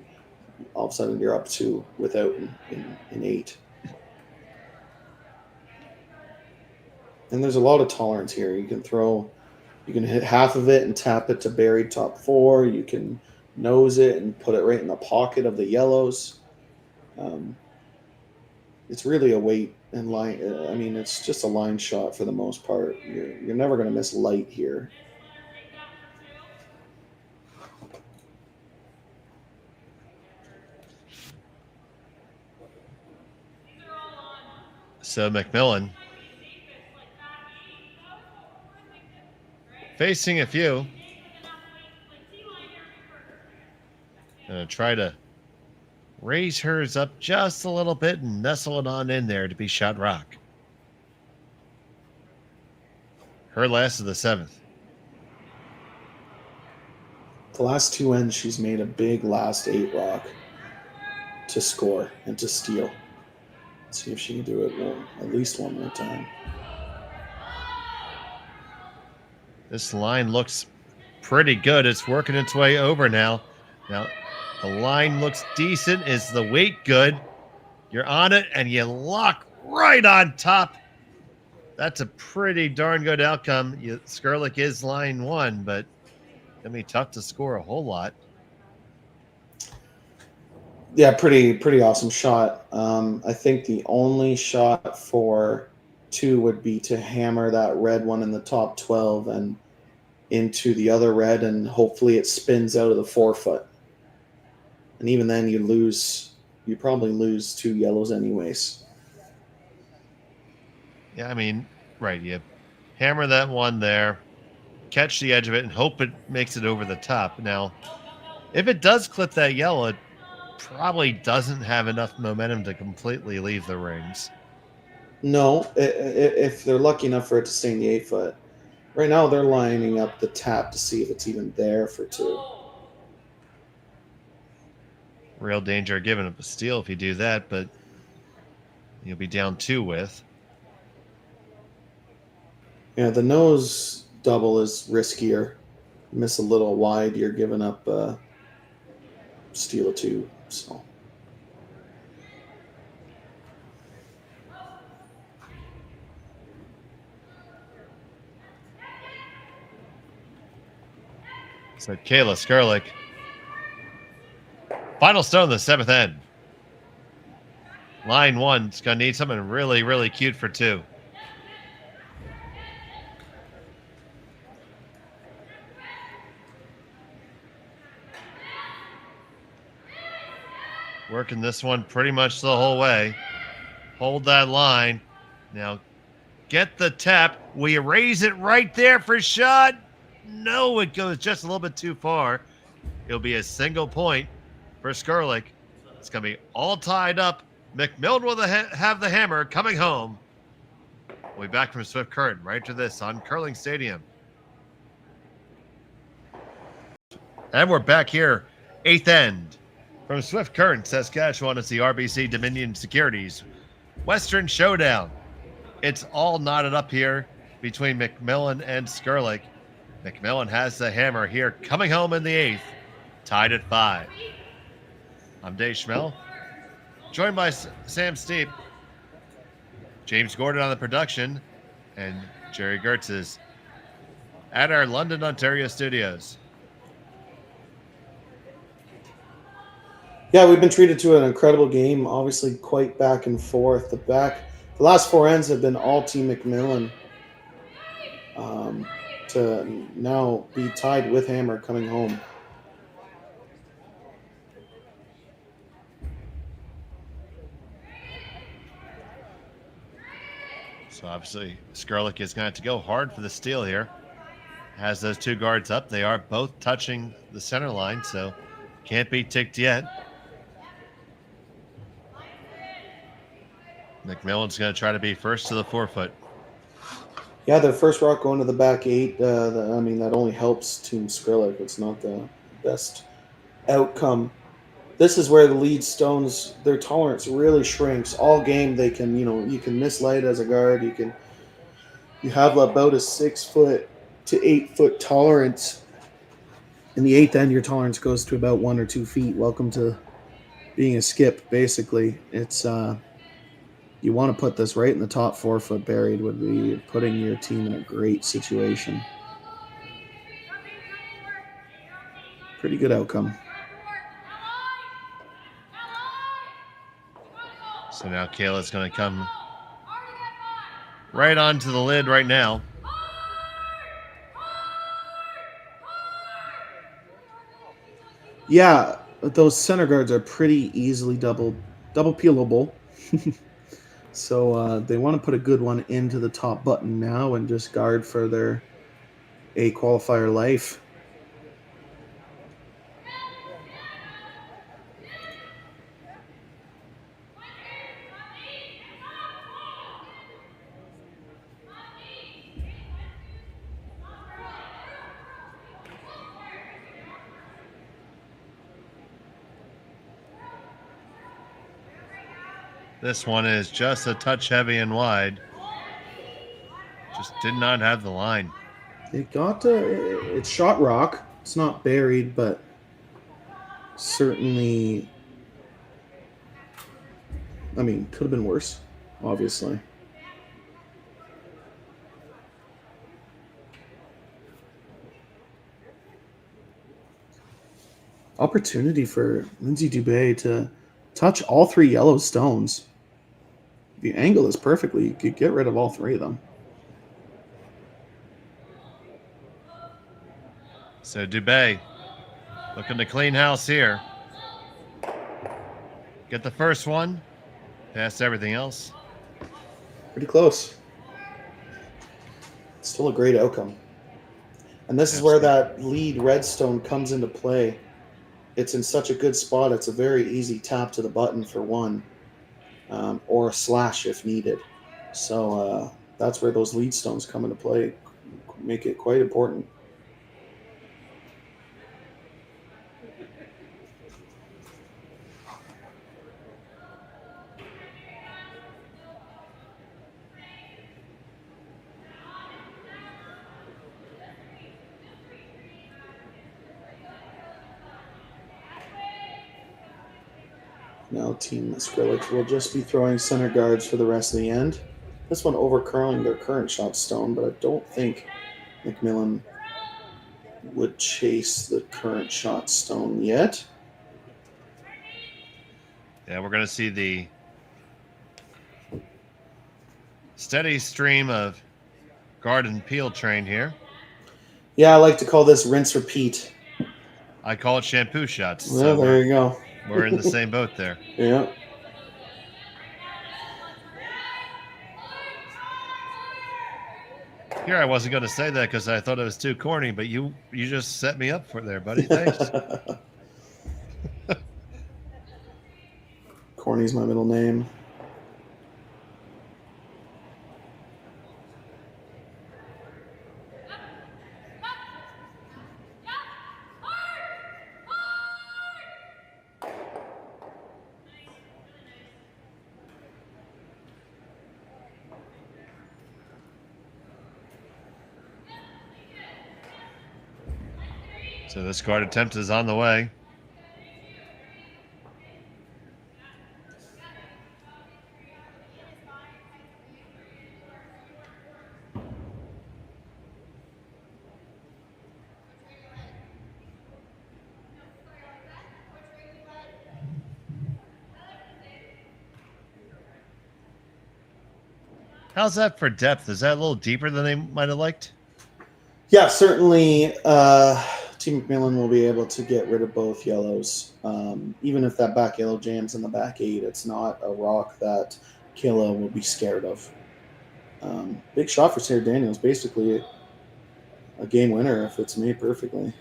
all of a sudden you're up 2 without in 8. And there's a lot of tolerance here. You can hit half of it and tap it to buried top 4. You can nose it and put it right in the pocket of the yellows. It's really a weight and line. I mean, it's just a line shot for the most part. You're never going to miss light here. So MacMillan facing a few. Gonna try to raise hers up just a little bit and nestle it on in there to be shot rock. Her last of the 7th. The last 2 ends, she's made a big last 8 rock to score and to steal. Let's see if she can do it at least one more time. This line looks pretty good. It's working its way over now. Now, the line looks decent. Is the weight good? You're on it, and you lock right on top. That's a pretty darn good outcome. Skrlik is line 1, but it'll be tough to score a whole lot. Yeah, pretty awesome shot. I think the only shot for 2 would be to hammer that red one in the top 12 and into the other red, and hopefully it spins out of the 4-foot. And even then, you probably lose 2 yellows anyways. Yeah, I mean, right. You Hammer that one there. Catch the edge of it and hope it makes it over the top. Now, if it does clip that yellow, it probably doesn't have enough momentum to completely leave the rings. No, if they're lucky enough for it to stay in the 8-foot. Right now, they're lining up the tap to see if it's even there for 2. Real danger of giving up a steal if you do that, but you'll be down 2 with. Yeah, the nose double is riskier. Miss a little wide, you're giving up a steal of 2. So. So Kayla Skrlik. Final stone of the 7th end. Line 1 is going to need something really, really cute for 2. Working this one pretty much the whole way. Hold that line. Now get the tap. We raise it right there for shot. No, it goes just a little bit too far. It'll be a single point for Skrlik. It's going to be all tied up. MacMillan will have the hammer coming home. We'll be back from Swift Current right after this on Curling Stadium. And we're back here, 8th end. From Swift Current, Saskatchewan, it's the RBC Dominion Securities Western Showdown. It's all knotted up here between MacMillan and Skrlik. MacMillan has the hammer here, coming home in the 8th, tied at 5. I'm Dave Schmel, joined by Sam Steep, James Gordon on the production, and Jerry Gertz is at our London, Ontario studios. Yeah, we've been treated to an incredible game. Obviously, quite back and forth. The last 4 ends have been all Team MacMillan. To now be tied with hammer coming home. So obviously, Skrlik is going to have to go hard for the steal here. Has those 2 guards up. They are both touching the center line, so can't be ticked yet. MacMillan's going to try to be first to the 4-foot. Yeah, their first rock going to the back 8. That only helps Team Skrlik. It's not the best outcome. This is where the lead stones, their tolerance really shrinks. All game they can, you can miss light as a guard. You have about a 6-foot to 8-foot tolerance. In the 8th end, your tolerance goes to about 1 or 2 feet. Welcome to being a skip, basically. It's you want to put this right in the top 4-foot buried would be putting your team in a great situation. Pretty good outcome. So now Kayla's going to come right onto the lid right now. Yeah, those center guards are pretty easily double peelable. So they want to put a good one into the top button now and just guard for their A qualifier life. This one is just a touch heavy and wide. Just did not have the line. It's shot rock. It's not buried, but certainly, could have been worse, obviously. Opportunity for Lindsay Dubé to touch all 3 yellow stones. The angle is perfectly. You could get rid of all 3 of them. So Dubé looking to clean house here. Get the first one. Past everything else. Pretty close. Still a great outcome. And this is where that lead redstone comes into play. It's in such a good spot. It's a very easy tap to the button for one, or a slash if needed. So that's where those lead stones come into play, make it quite important. Now Team Skrlik will just be throwing center guards for the rest of the end. This one overcurling their current shot stone, but I don't think MacMillan would chase the current shot stone yet. Yeah, we're going to see the steady stream of guard and peel train here. Yeah, I like to call this rinse repeat. I call it shampoo shots. Well, there you go. We're in the same boat there. Yeah. Here, I wasn't going to say that because I thought it was too corny, but you just set me up for there, buddy. Thanks. Corny's my middle name. So this guard attempt is on the way. How's that for depth? Is that a little deeper than they might have liked? Yeah, certainly Team MacMillan will be able to get rid of both yellows. Even if that back yellow jams in the back 8, it's not a rock that Kayla will be scared of. Big shot for Sarah Daniels. Basically a game winner if it's made perfectly.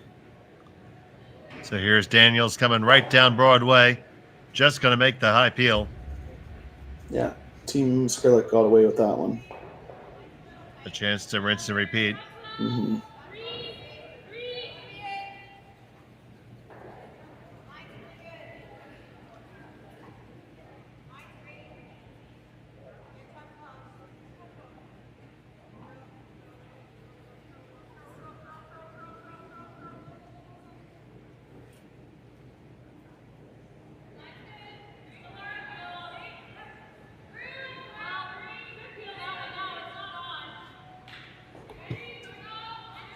So here's Daniels coming right down Broadway. Just going to make the high peel. Yeah, Team Skrlik got away with that one. A chance to rinse and repeat. Mm-hmm.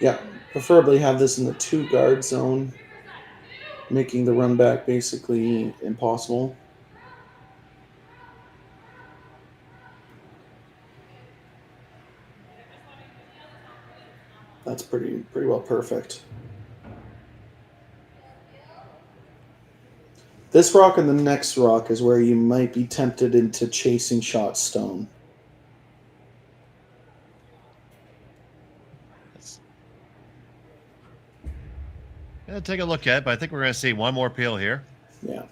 Yeah, preferably have this in the 2 guard zone, making the run back basically impossible. That's pretty well perfect. This rock and the next rock is where you might be tempted into chasing shot stone. Yeah, take a look at it, but I think we're going to see one more peel here. Yeah.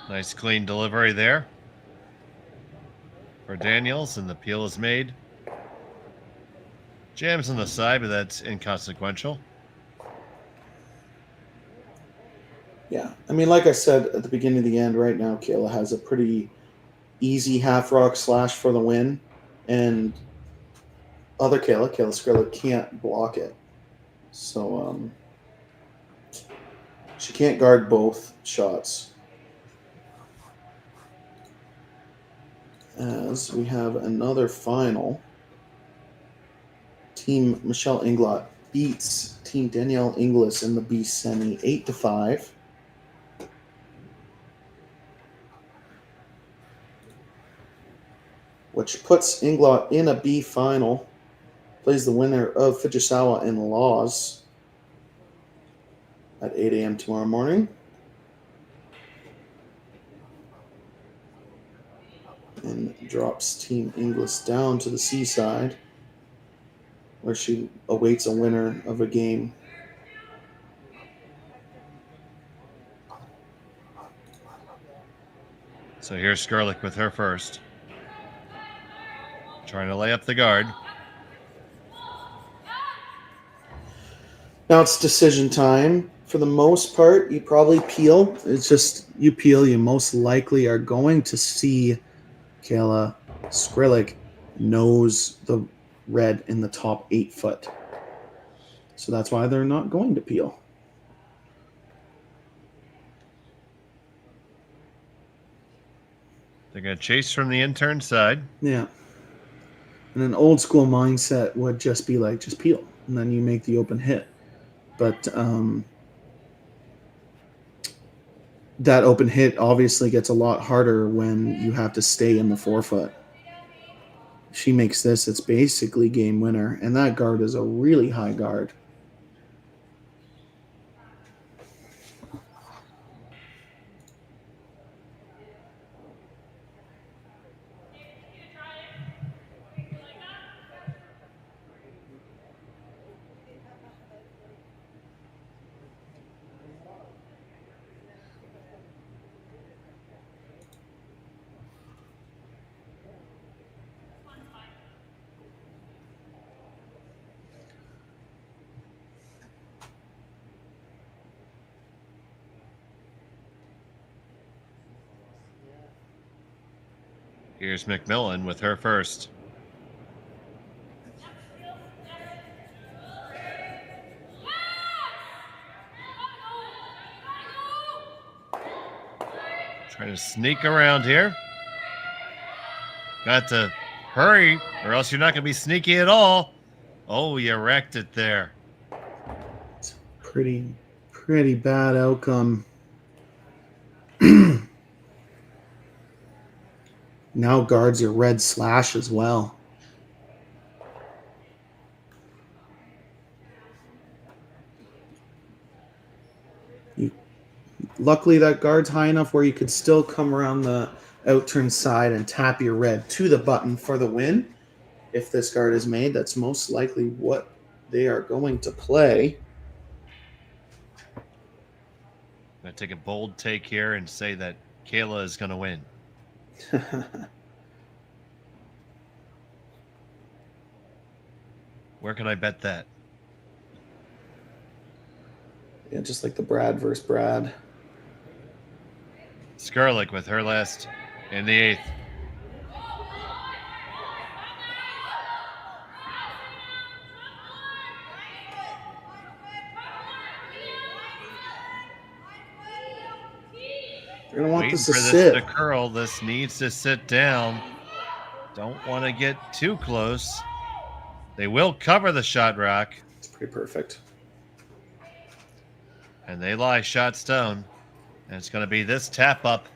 Nice clean delivery there for Daniels, and the peel is made. Jams on the side, but that's inconsequential. Yeah, I mean, like I said at the beginning of the end, right now Kayla has a pretty easy half rock slash for the win, and other Kayla Skrlik can't block it. So she can't guard both shots. As we have another final, Team Michelle Inglot beats Team Danielle Inglis in the B semi 8-5. Which puts Inglot in a B final. Plays the winner of Fujisawa and Laws. at 8 a.m. tomorrow morning. And drops Team Inglis down to the seaside, where she awaits a winner of a game. So here's Skrlik with her first. Trying to lay up the guard. Now it's decision time. For the most part, you probably peel. It's just you peel, you most likely are going to see Kayla Skrlik knows the red in the top 8 foot. So that's why they're not going to peel. They're going to chase from the intern side. Yeah. And an old school mindset would just be like, just peel. And then you make the open hit. But that open hit obviously gets a lot harder when you have to stay in the 4 foot. If she makes this, it's basically game winner. And that guard is a really high guard. Here's MacMillan with her first. Trying to sneak around here. Got to hurry or else you're not going to be sneaky at all. Oh, you wrecked it there. It's a pretty bad outcome. Now guards your red slash as well. Luckily, that guard's high enough where you could still come around the out-turn side and tap your red to the button for the win. If this guard is made, that's most likely what they are going to play. I'm going to take a bold take here and say that Kayla is going to win. Where can I bet that? Yeah, just like the Brad versus Brad. Skrlik with her last in the 8th. You're going to want this to Waiting for sit. this to curl. This needs to sit down. Don't want to get too close. They will cover the shot rock. It's pretty perfect. And they lie shot stone. And it's going to be this tap up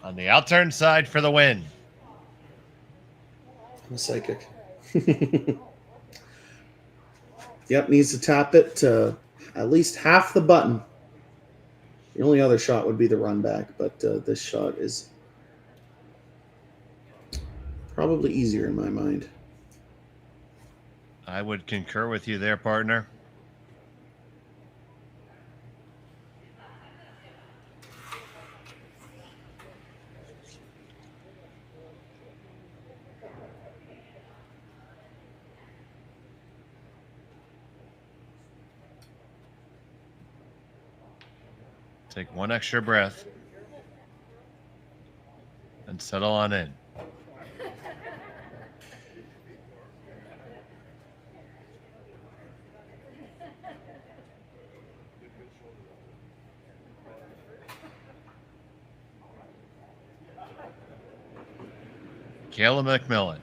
on the outturn side for the win. I'm a psychic. Yep, needs to tap it to at least half the button. The only other shot would be the run back, but this shot is probably easier in my mind. I would concur with you there, partner. Take one extra breath and settle on in. Kayla MacMillan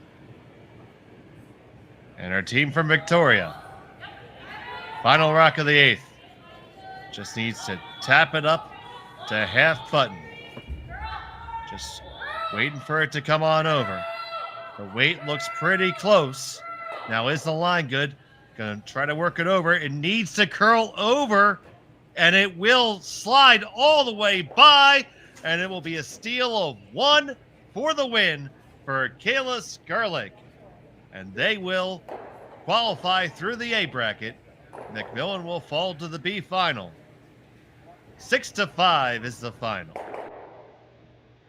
and our team from Victoria. Final rock of the 8th. Just needs to tap it up to half button. Just waiting for it to come on over. The weight looks pretty close. Now, is the line good? Gonna try to work it over. It needs to curl over, and it will slide all the way by, and it will be a steal of 1 for the win for Kayla Skrlik. And they will qualify through the A bracket. MacMillan will fall to the B final. 6-5 is the final.